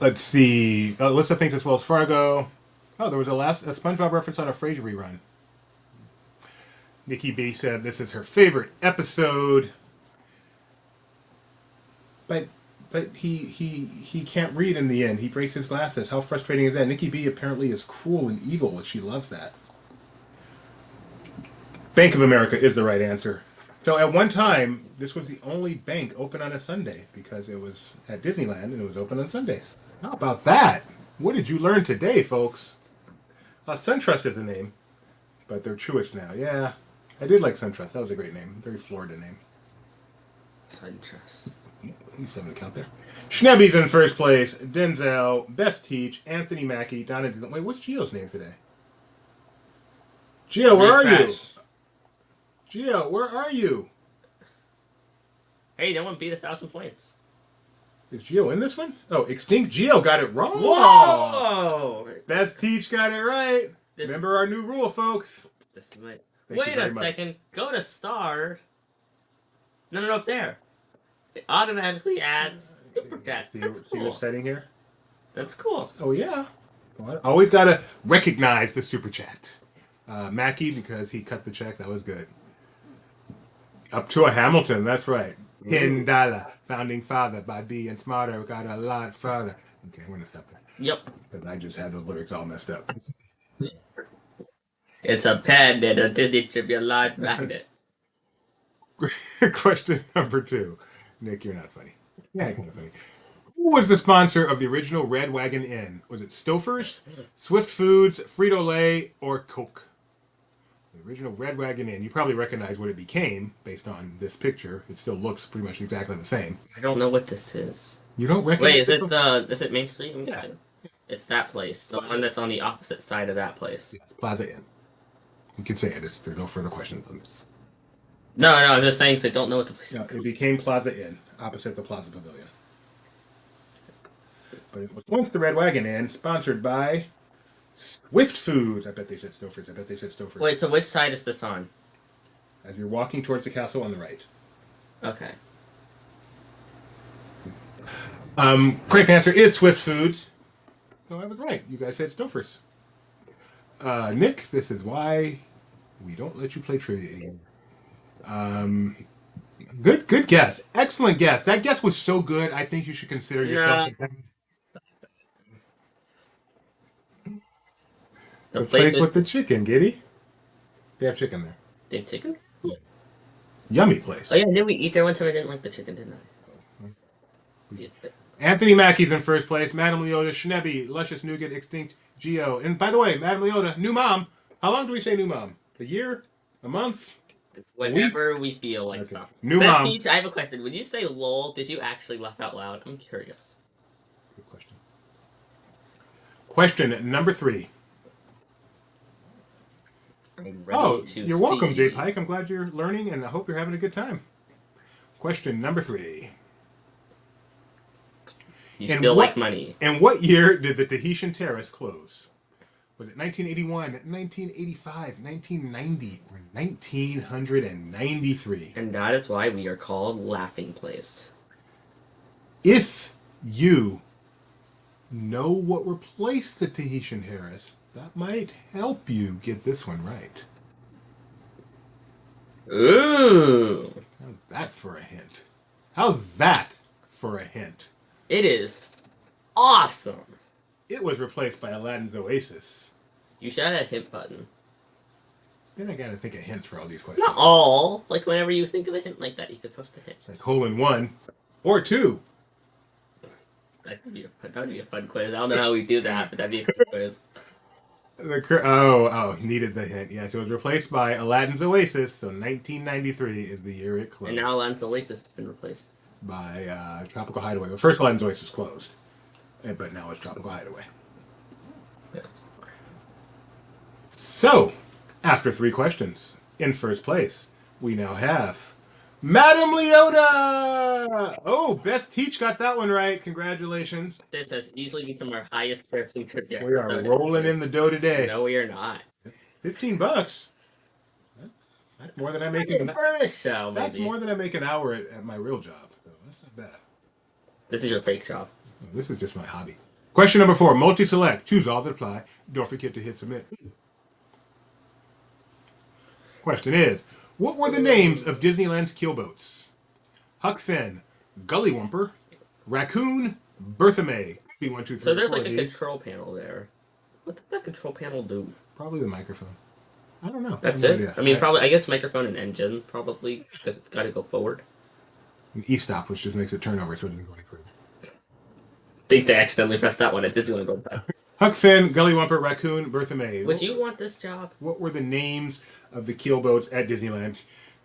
Let's see. Alyssa thinks it's Wells Fargo. Oh, there was a SpongeBob reference on a Frasier rerun. Nikki B said this is her favorite episode. But he can't read in the end. He breaks his glasses. How frustrating is that? Nikki B apparently is cruel and evil. She loves that. Bank of America is the right answer. So at one time, this was the only bank open on a Sunday because it was at Disneyland and it was open on Sundays. How about that? What did you learn today, folks? SunTrust is a name, but they're Truist now. Yeah, I did like SunTrust. That was a great name. Very Florida name. SunTrust. At least having a count there. Schnebby's in first place. Denzel, Best Teach, Anthony Mackie, Donna. Wait, what's Gio's name today? Gio, where are you? Gio, where are you? Hey, no one beat 1,000 points. Is Gio in this one? Oh, Extinct Gio got it wrong. Whoa! Best Teach got it right. Remember our new rule, folks. This might. Thank you Wait very a much. second. Go to star. No, up there. It automatically adds super chat. That's See cool. what's setting here? That's cool. Oh, yeah. Well, always got to recognize the super chat. Mackie, because he cut the check, that was good. Up to a Hamilton, that's right. Hindala, founding father by being smarter, got a lot further. Okay, I'm going to stop there. Yep. Because I just had the lyrics all messed up. It's a pen and a Disney Trivia Live magnet. Question number 2. Nick, you're not funny. Yeah, you're not funny. Who was the sponsor of the original Red Wagon Inn? Was it Stouffer's, Swift Foods, Frito-Lay, or Coke? The original Red Wagon Inn. You probably recognize what it became based on this picture. It still looks pretty much exactly the same. I don't know what this is. You don't recognize Wait, is it Main Street? Yeah. It's that place. The one that's on the opposite side of that place. Yes, Plaza Inn. You can say it. There's no further questions on this. No, I'm just saying because I don't know what the place is. No, it became Plaza Inn, opposite the Plaza Pavilion. But it was once the Red Wagon Inn, sponsored by Swift Foods. I bet they said Stouffer's. Wait, so which side is this on? As you're walking towards the castle on the right. Okay. Correct answer is Swift Foods. So I was right. You guys said Stouffer's. Nick, this is why we don't let you play trivia anymore. Good guess. Excellent guess. That guess was so good, I think you should consider yourself. The place with the chicken, Giddy. They have chicken there. They have chicken? Yummy place. Oh yeah, did we eat there one time? I didn't like the chicken, didn't I? Yeah. Anthony Mackie's in first place. Madame Leota, Schnebby, Luscious Nougat, Extinct, Gio. And by the way, Madame Leota, new mom. How long do we say new mom? A year? A month? Whenever we feel like stuff. New Best mom. Peach, I have a question. When you say lol, did you actually laugh out loud? I'm curious. Good question. Question number 3. I'm ready to you're welcome, see. Jay Pike. I'm glad you're learning, and I hope you're having a good time. Question number 3. You feel like money. In what year did the Tahitian Terrace close? Was it 1981, 1985, 1990, or 1993? And that is why we are called Laughing Place. If you know what replaced the Tahitian Terrace, that might help you get this one right. Ooh. How's that for a hint? How's that for a hint? It is awesome. It was replaced by Aladdin's Oasis. You should add a hint button. Then I gotta think of hints for all these questions. Not all. Like, whenever you think of a hint like that, you could post a hint. Like hole in 1 or 2. That would be a fun quiz. I don't know how we do that, but that'd be a fun quiz. Needed the hint. Yes, it was replaced by Aladdin's Oasis, so 1993 is the year it closed. And now Aladdin's Oasis has been replaced. By Tropical Hideaway. But first Aladdin's Oasis closed. But now it's Tropical Hideaway. Yes. So, after 3 questions, in first place, we now have Madame Leota! Oh, Best Teach got that one right. Congratulations. This has easily become our highest grossing trivia. We are rolling in the dough today. No, we are not. $15. That's more than I make an For this show, maybe. That's more than I make an hour at my real job. So that's not bad. This is your fake job. This is just my hobby. Question number 4. Multi-select. Choose all that apply. Don't forget to hit submit. Question is, what were the names of Disneyland's keelboats? Huck Finn, Gullywumper, Raccoon, Bertha May. So there's like a control panel there. What did that control panel do? Probably the microphone. I don't know. That's it? I mean, probably, I guess microphone and engine, probably, because it's got to go forward. An E-stop, which just makes it turn over so it doesn't go any further. I think they accidentally pressed that one at Disneyland one time. Huck Finn, Gullywumper, Raccoon, Bertha May. Would you want this job? What were the names of the keelboats at Disneyland?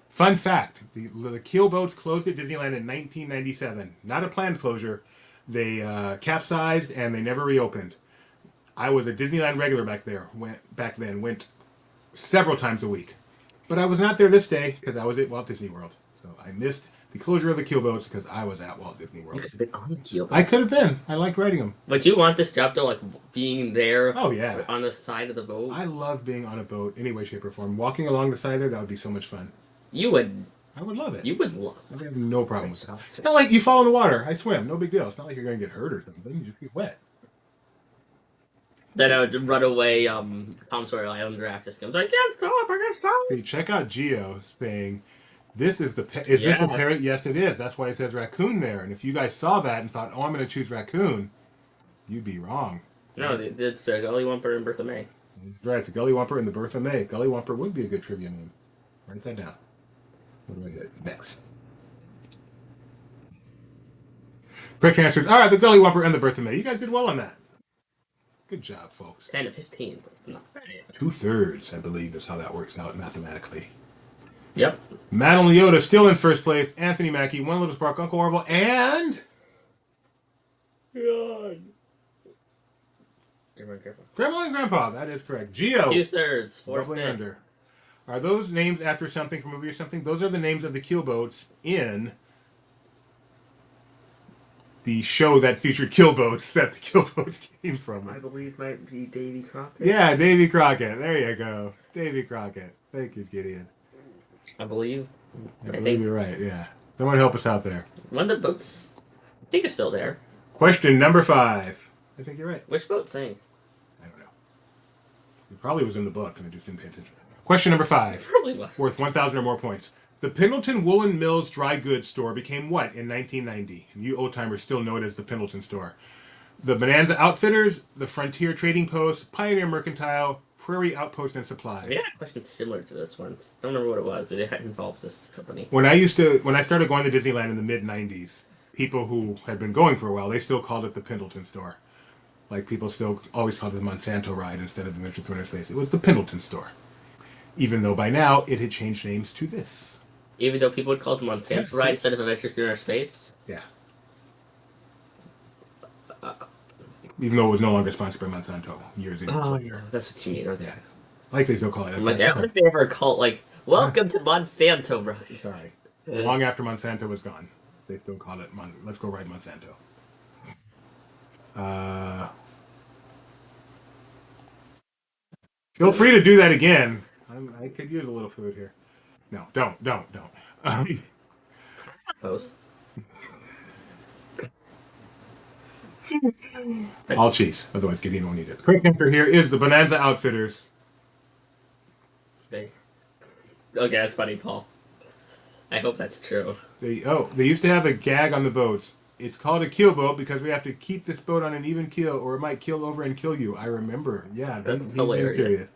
Fun fact, the keelboats closed at Disneyland in 1997. Not a planned closure. They capsized and they never reopened. I was a Disneyland regular back then. Went several times a week. But I was not there this day because I was at Walt Disney World. So I missed the closure of the keelboats because I was at Walt Disney World. You could have been on the keelboat. I could have been. I liked riding them. Would you want this job though, like being there? Oh, yeah. On the side of the boat. I love being on a boat, any way, shape, or form. Walking along the side there, that would be so much fun. You would. I would love it. You would love. I would have no problem with that. It's not like you fall in the water. I swim. No big deal. It's not like you're going to get hurt or something. You just get wet. Then I would run away. Tom Sawyer Island draft just comes. I can't stop. I can't stop. Hey, check out Geo's thing. This is is this a parrot? Yes, it is. That's why it says raccoon there. And if you guys saw that and thought, "Oh, I'm going to choose raccoon," you'd be wrong. No, it's Gullywumper and Bertha May. Right, it's a Gullywumper and the Bertha May. Gullywumper would be a good trivia name. Write that down. What do I get next? Correct answers. All right, the Gullywumper and the Bertha May. You guys did well on that. Good job, folks. 10 to 15. That's not bad. 2/3, I believe, is how that works out mathematically. Yep. Matt and Leota still in first place. Anthony Mackie, One Little Spark, Uncle Orville, and God. Grandma and Grandpa. That is correct. Geo. 2/3. 4 Doubling under. Are those names after something from a movie or something? Those are the names of the keelboats in the show that featured keelboats that the keelboats came from. I believe might be Davy Crockett. Yeah, Davy Crockett. There you go. Davy Crockett. Thank you, Gideon. I believe. I believe you're right, yeah. Someone help us out there. One of the boats, I think, is still there. Question number 5. I think you're right. Which boat sank? I don't know. It probably was in the book, and I just didn't pay attention. Question number 5. Probably was. Worth 1,000 or more points. The Pendleton Woolen Mills dry goods store became what in 1990? You old-timers still know it as the Pendleton store. The Bonanza Outfitters, the Frontier Trading Post, Pioneer Mercantile, Prairie Outpost and Supply. We had a question similar to this one. Don't remember what it was, but it had involved this company. When I started going to Disneyland in the mid-90s, people who had been going for a while, they still called it the Pendleton store. Like, people still always called it the Monsanto ride instead of the Adventure Through Inner Space. It was the Pendleton store. Even though by now, it had changed names to this. Even though people would call it the Monsanto ride instead of Adventures Through Inner Space? Yeah. Even though it was no longer sponsored by Monsanto years ago. Oh, yeah. That's what you mean, okay. Like they still call it. I don't think they ever called, like, welcome to Monsanto ride. Sorry. Long after Monsanto was gone, they still called it, let's go ride Monsanto. Feel free to do that again. I could use a little food here. No, don't. Post. All cheese, otherwise Gideon won't eat it. The correct answer here is the Bonanza Outfitters. Okay, that's funny, Paul. I hope that's true. They used to have a gag on the boats. It's called a keel boat because we have to keep this boat on an even keel or it might keel over and kill you. I remember. Yeah, that's hilarious.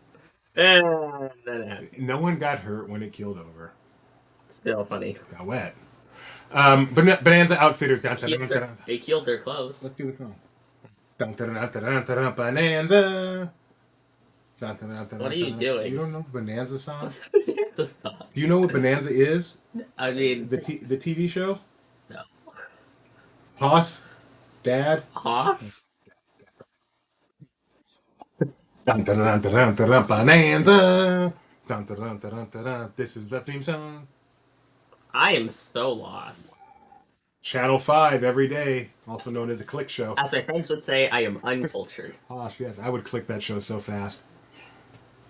No one got hurt when it keeled over. Still funny. Got wet. Bonanza Outfitters. They keeled their clothes. Let's do the song. Bonanza. What are you doing? You don't know the Bonanza song? Do you know what Bonanza is? I mean... The TV show? No. Hoss? Dad? Hoss? Bonanza. This is the theme song. I am so lost. Channel 5 every day, also known as a click show. As my friends would say, I am uncultured. Hoss, yes. I would click that show so fast.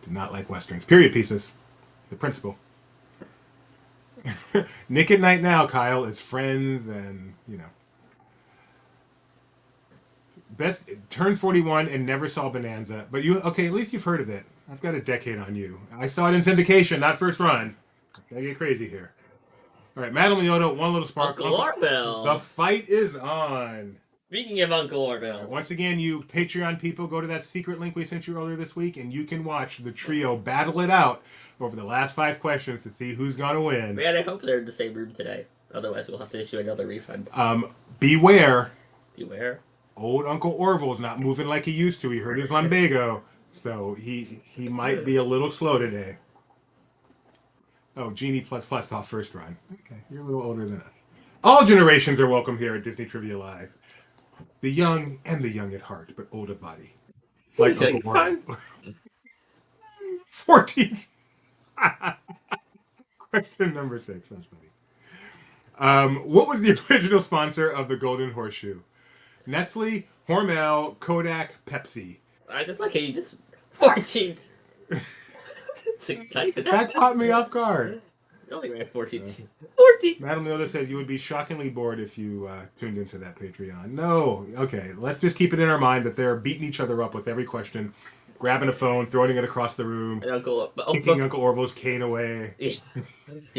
Do not like Westerns. Period pieces. The principle. Nick at Night Now, Kyle, is Friends and, Best turned 41 and never saw Bonanza. But at least you've heard of it. I've got a decade on you. I saw it in syndication, not first run. Gotta get crazy here. All right, Madame Leota, One Little Spark. Uncle Orville. The fight is on. Speaking of Uncle Orville. Right, once again, you Patreon people, go to that secret link we sent you earlier this week, and you can watch the trio battle it out over the last 5 questions to see who's going to win. Man, I hope they're in the same room today. Otherwise, we'll have to issue another refund. Beware. Beware. Old Uncle Orville's not moving like he used to. He hurt his lumbago, so he might be a little slow today. Oh, Genie plus plus off first run. Okay, you're a little older than us. All generations are welcome here at Disney Trivia Live. The young and the young at heart, but old of body. Like Uncle Orville. 14. Question number 6. That's funny. What was the original sponsor of the Golden Horseshoe? Nestle, Hormel, Kodak, Pepsi. I just like how you just 14. That caught me off guard. You only ran 14. 14. Madam Yoda said you would be shockingly bored if you tuned into that Patreon. No. Okay, let's just keep it in our mind that they're beating each other up with every question, grabbing a phone, throwing it across the room, kicking Uncle Orville's cane away. He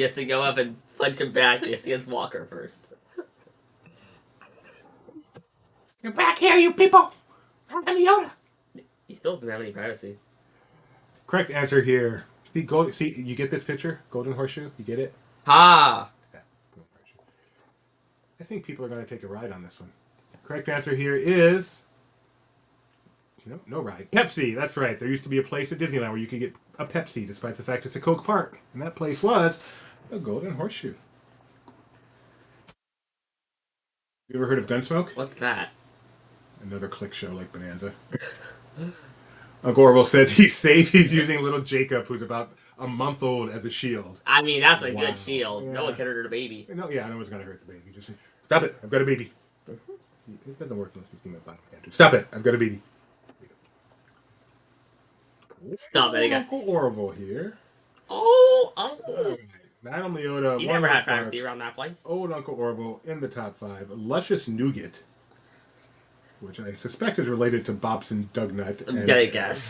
has to go up and punch him back. He has to get Walker first. You're back here, you people! Madam Yoda! He still doesn't have any privacy. Correct answer here. See, you get this picture? Golden Horseshoe? You get it? Ha! Yeah, Golden Horseshoe. I think people are going to take a ride on this one. Correct answer here is... No ride. Pepsi, that's right. There used to be a place at Disneyland where you could get a Pepsi despite the fact it's a Coke Park. And that place was the Golden Horseshoe. You ever heard of Gunsmoke? What's that? Another click show like Bonanza. Uncle Orville says he's safe. He's using little Jacob, who's about a month old, as a shield. I mean, that's a good shield. Yeah. No one can hurt a baby. No one's going to hurt the baby. Just stop it. I've got a baby. It doesn't work unless you see my bottom. Stop it. I've got a baby. Stop it. Uncle Orville here. Oh, Uncle. Madam Leota. You never had privacy around that place. Old Uncle Orville in the top 5. Luscious Nougat, which I suspect is related to Bobson Dugnut and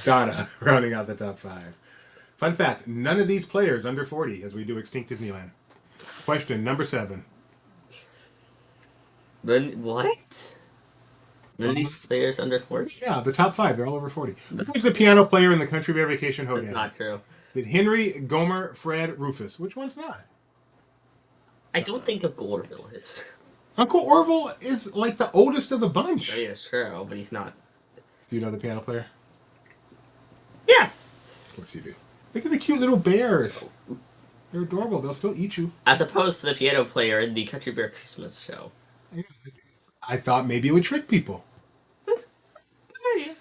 Donna, rounding out the top 5. Fun fact, none of these players under 40 as we do Extinct Disneyland. Question number 7. Then what? None of these players under 40? Yeah, the top 5, they're all over 40. Who's the piano player in the Country Bear Vacation Hoedown? Not true. Did Henry, Gomer, Fred, Rufus? Which one's not? I don't think Uncle Orville is. Uncle Orville is like the oldest of the bunch. I mean, it's true, but he's not. Do you know the piano player? Yes. Of course you do. Look at the cute little bears. They're adorable. They'll still eat you. As opposed to the piano player in the Country Bear Christmas show. I thought maybe it would trick people. That's good idea.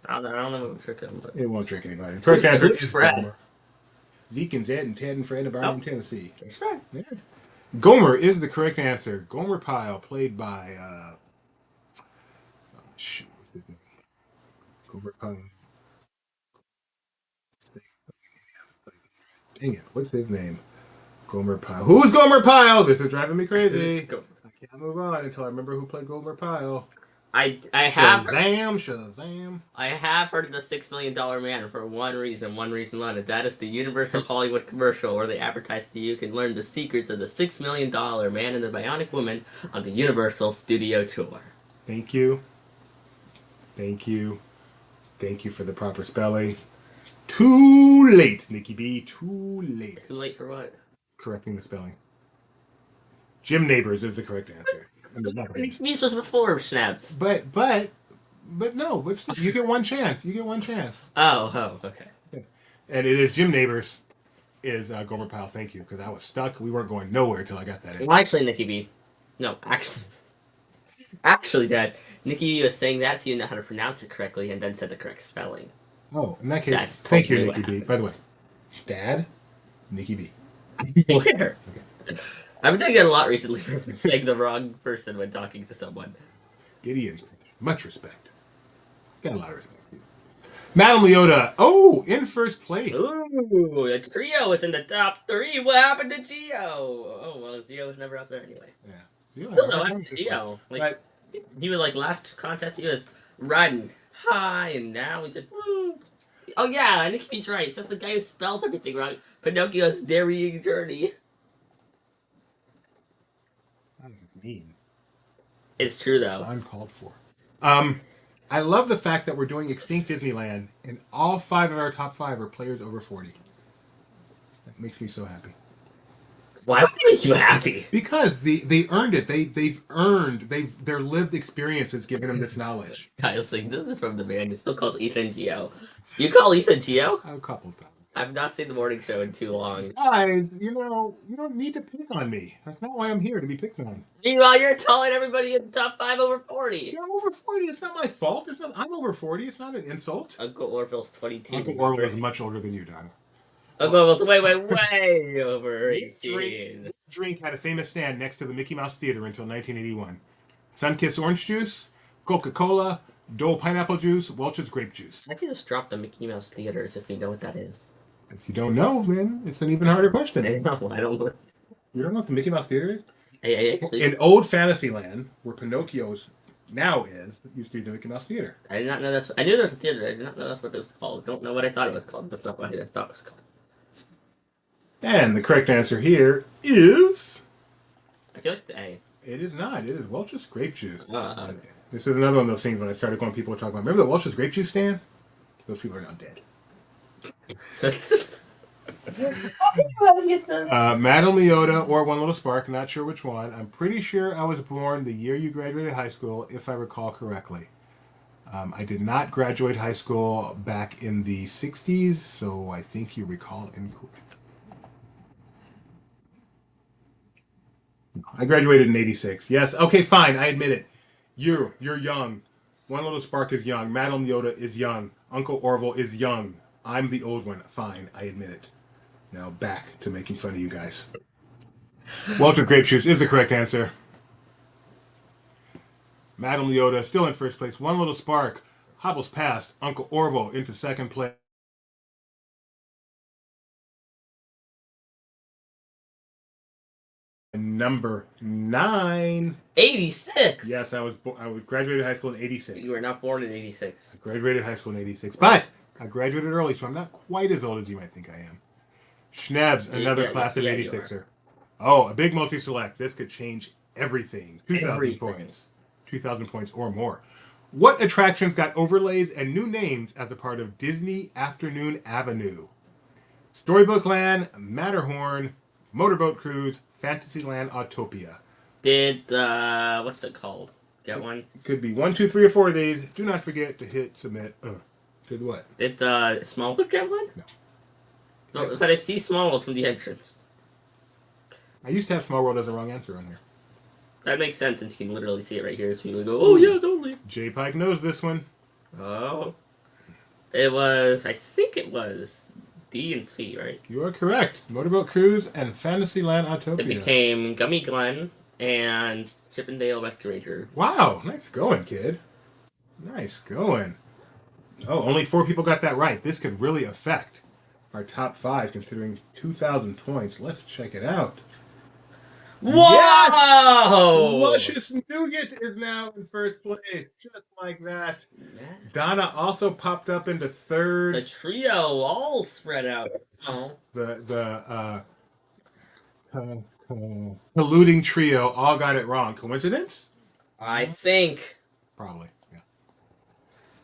I don't know if it would trick them. But... It won't trick anybody. Who's Fred? Zeke and Zed and Ted and Fred in Birmingham, Tennessee. It's Fred. Yeah. Gomer is the correct answer. Gomer Pyle, played by... Gomer Pyle. Dang it, what's his name? Gomer Pyle. Who's Gomer Pyle? This is driving me crazy. I can't move on until I remember who played Gomer Pyle. I have Shazam. I have heard of the $6 Million Man for one reason alone, and that is the Universal Hollywood commercial where they advertise that you can learn the secrets of the $6 Million Man and the Bionic Woman on the Universal Studio Tour. Thank you. Thank you. Thank you for the proper spelling. Too late, Nikki B. Too late. Too late for what? Correcting the spelling. Jim Neighbors is the correct answer. These was before Snaps. But no, but still, you get one chance. You get one chance. Oh, okay. Yeah. And it is Jim Neighbors is Gomer Pyle. Thank you, because I was stuck. We weren't going nowhere till I got that in. Well, actually, Nikki B. No, actually, Dad. Nikki B was saying that so you know how to pronounce it correctly and then said the correct spelling. Oh, in that case, that's thank totally you, Nikki B. By the way, Dad, Nikki B. Where? Okay. I've been doing that a lot recently for saying the wrong person when talking to someone. Gideon, much respect. Got a lot of respect. Madam Leota, in first place. Ooh, the trio is in the top 3. What happened to Gio? Oh, well, Gio was never up there anyway. Yeah. Still no happened to Gio. Like, he was like, last contest, he was riding high, and now he's just... Oh, yeah, Nikki B's right. It says the guy who spells everything wrong. Pinocchio's dairying journey. Mean. It's true, though. Uncalled for. I love the fact that we're doing Extinct Disneyland, and all 5 of our top 5 are players over 40. That makes me so happy. Why would they make you happy? Because they earned it. Their lived experience has given them this knowledge. Kyle's like, this is from the man who still calls Ethan Geo. You call Ethan Geo? A couple times. I've not seen the morning show in too long. Guys, you don't need to pick on me. That's not why I'm here to be picked on. Meanwhile, you're telling everybody in the top 5 over 40. Yeah, I'm over 40. It's not my fault. I'm over 40. It's not an insult. Uncle Orville's 22. Uncle Orville is much older than you, Don. Uncle Orville's way over 18. Drink had a famous stand next to the Mickey Mouse Theater until 1981. Sunkist orange juice, Coca-Cola, Dole pineapple juice, Welch's grape juice. I can just drop the Mickey Mouse theaters if you know what that is. If you don't know, then it's an even harder question. I don't know. You don't know what the Mickey Mouse Theater is? Hey. In old Fantasyland, where Pinocchio's now is, it used to be the Mickey Mouse Theater. I did not know that's. I knew there was a theater. I did not know that's what it was called. Don't know what I thought it was called. That's not what I thought it was called. And the correct answer here is... I feel like it's A. It is not. It is Welch's grape juice. Okay. This is another one of those things when I started going, people were talking about, remember the Welch's grape juice stand? Those people are now dead. Madame Leota or One Little Spark, not sure which one. I'm pretty sure I was born the year you graduated high school, if I recall correctly. I did not graduate high school back in the 60s, so I think you recall incorrect. I graduated in 86. Yes, okay, fine, I admit it. You're young. One Little Spark is young. Madame Leota is young. Uncle Orville is young. I'm the old one. Fine, I admit it. Now back to making fun of you guys. Walter Grape Juice is the correct answer. Madame Leota still in first place. One Little Spark hobbles past Uncle Orville into second place. Number 9. 86. Yes, I was graduated high school in 86. You were not born in 86. I graduated high school in 86. But I graduated early, so I'm not quite as old as you might think I am. Schnebs, another class of 86er. Oh, a big multi-select. This could change everything. 2,000 points. 2,000 points or more. What attractions got overlays and new names as a part of Disney Afternoon Avenue? Storybook Land, Matterhorn, Motorboat Cruise, Fantasyland Autopia. Did, what's it called? Get one? Could be 1, 2, 3, or 4 of these. Do not forget to hit submit. Did what? Did Smallwood get one? No. But I see Smallwood from the entrance. I used to have Small World as the wrong answer on here. That makes sense since you can literally see it right here. So people go, oh yeah, totally. J Pike knows this one. Oh. It was, I think it was D and C, right? You are correct. Motorboat Cruise and Fantasyland Autopia. It became Gummy Glen and Chippendale Rescue Ranger. Wow, nice going, kid. Nice going. Oh, only 4 people got that right. This could really affect our top 5, considering 2,000 points. Let's check it out. Whoa! Yes! Luscious Nougat is now in first place, just like that. Donna also popped up into third. The trio all spread out. Oh. The colluding trio all got it wrong. Coincidence? I think. Probably, yeah.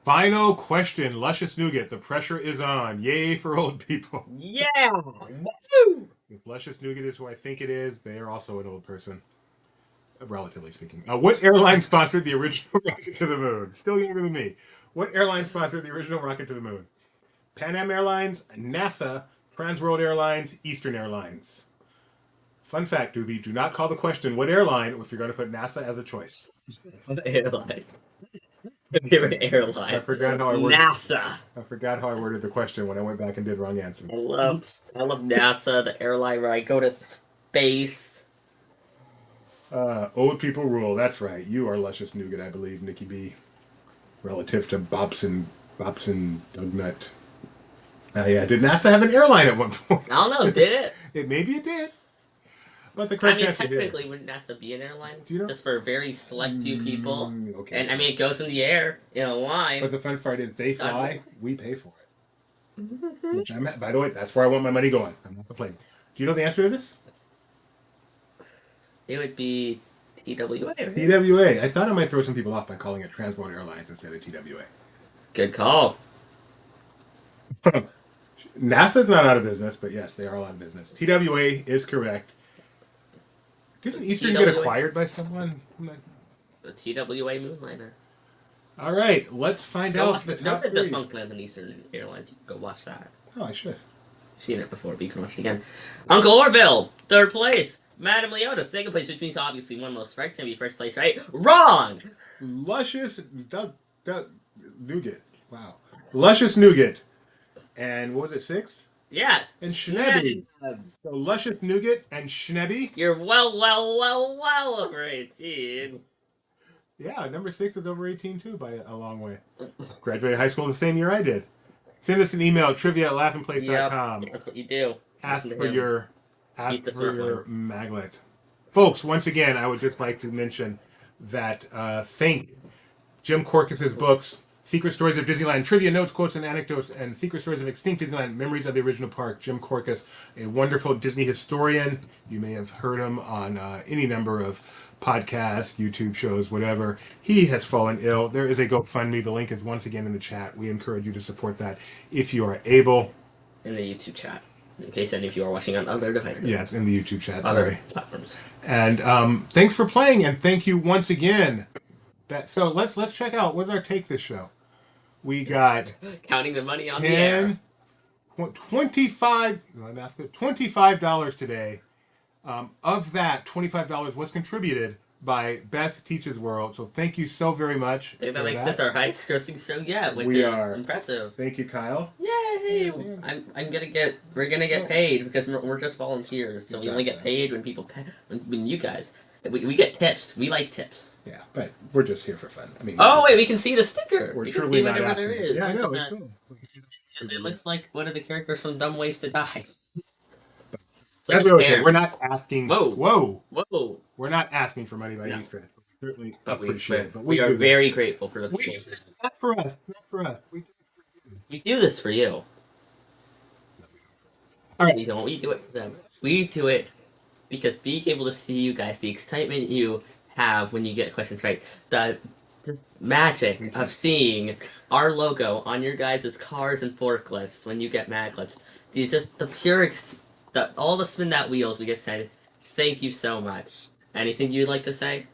Final question. Luscious Nougat, the pressure is on. Yay for old people. Yeah! Woo! If Luscious Nougat is who I think it is, they are also an old person. Relatively speaking. What airline sponsored the original rocket to the moon? Still younger than me. What airline sponsored the original rocket to the moon? Pan Am Airlines, NASA, Trans World Airlines, Eastern Airlines. Fun fact, Doobie, do not call the question what airline if you're going to put NASA as a choice. What airline? Favorite airline. I forgot how I worded NASA. I forgot how I worded the question when I went back and did wrong answer. I love NASA, the airline where I go to space. Old people rule. That's right. You are Luscious Nougat, I believe, Nikki B. Relative to Bobson Dugnut. Yeah. Did NASA have an airline at one point? I don't know. Did it? Maybe it did. But the correct answer technically, did. wouldn't NASA be an airline? Do you know? Just for a very select few people. Okay. And I mean, it goes in the air in a line. But the fun part is, they fly, we pay for it. Which by the way, that's where I want my money going. I'm not complaining. Do you know the answer to this? It would be TWA. Right? TWA. I thought I might throw some people off by calling it Trans World Airlines instead of TWA. Good call. NASA's not out of business, but yes, they are out of business. TWA is correct. Didn't Eastern get acquired by someone? The TWA Moonliner. All right, let's find out the top three. three. There's a Defunct and Eastern Airlines. You can go watch that. Oh, I should. I've seen it before, but you can watch it again. Uncle Orville, third place. Madame Leota, second place, which means obviously one of those Freg's gonna be first place, right? Wrong! Luscious Nougat. Wow. Luscious Nougat. And what was it, sixth? Yeah. And Schnebby. So Luscious Nougat and Schnebby. You're well over 18. Yeah, number 6 is over 18 too by a long way. Graduated high school the same year I did. Send us an email, trivia@laughingplace.com. Yep, that's what you do. Ask for your maglet. Folks, once again, I would just like to mention that thank Jim Corcus's books, Secret Stories of Disneyland, Trivia, Notes, Quotes, and Anecdotes, and Secret Stories of Extinct Disneyland, Memories of the Original Park. Jim Corcus, a wonderful Disney historian. You may have heard him on any number of podcasts, YouTube shows, whatever. He has fallen ill. There is a GoFundMe. The link is once again in the chat. We encourage you to support that if you are able. In the YouTube chat. In case any of you are watching on other devices. Yes, in the YouTube chat. Other platforms. And thanks for playing, and thank you once again. So let's check out what did our take this show. We got counting the money on the air. $25 today. Of that, $25 was contributed by Best Teaches World. So thank you so very much. That's our highest grossing show yet. We are impressive. Thank you, Kyle. Yay! We're gonna get paid because we're just volunteers, so we only get paid when people pay. When you guys, we get tips. We like tips. Yeah, but we're just here for fun. I mean. Oh wait, we can see the sticker. We're truly not asking. There is. Yeah, I know. It's cool. It looks like one of the characters from Dumb Ways to Die. That's what I was saying. We're not asking. Whoa! We're not asking for money by any stretch. We certainly appreciate it. But we are very grateful for the people. Not for us. We do this for you. All right. We do it for them. We do it because being able to see you guys, the excitement you have when you get questions right, the magic of seeing our logo on your guys' cars and forklifts when you get maglets, the pure all the spin that wheels we get said. Thank you so much. Anything you'd like to say?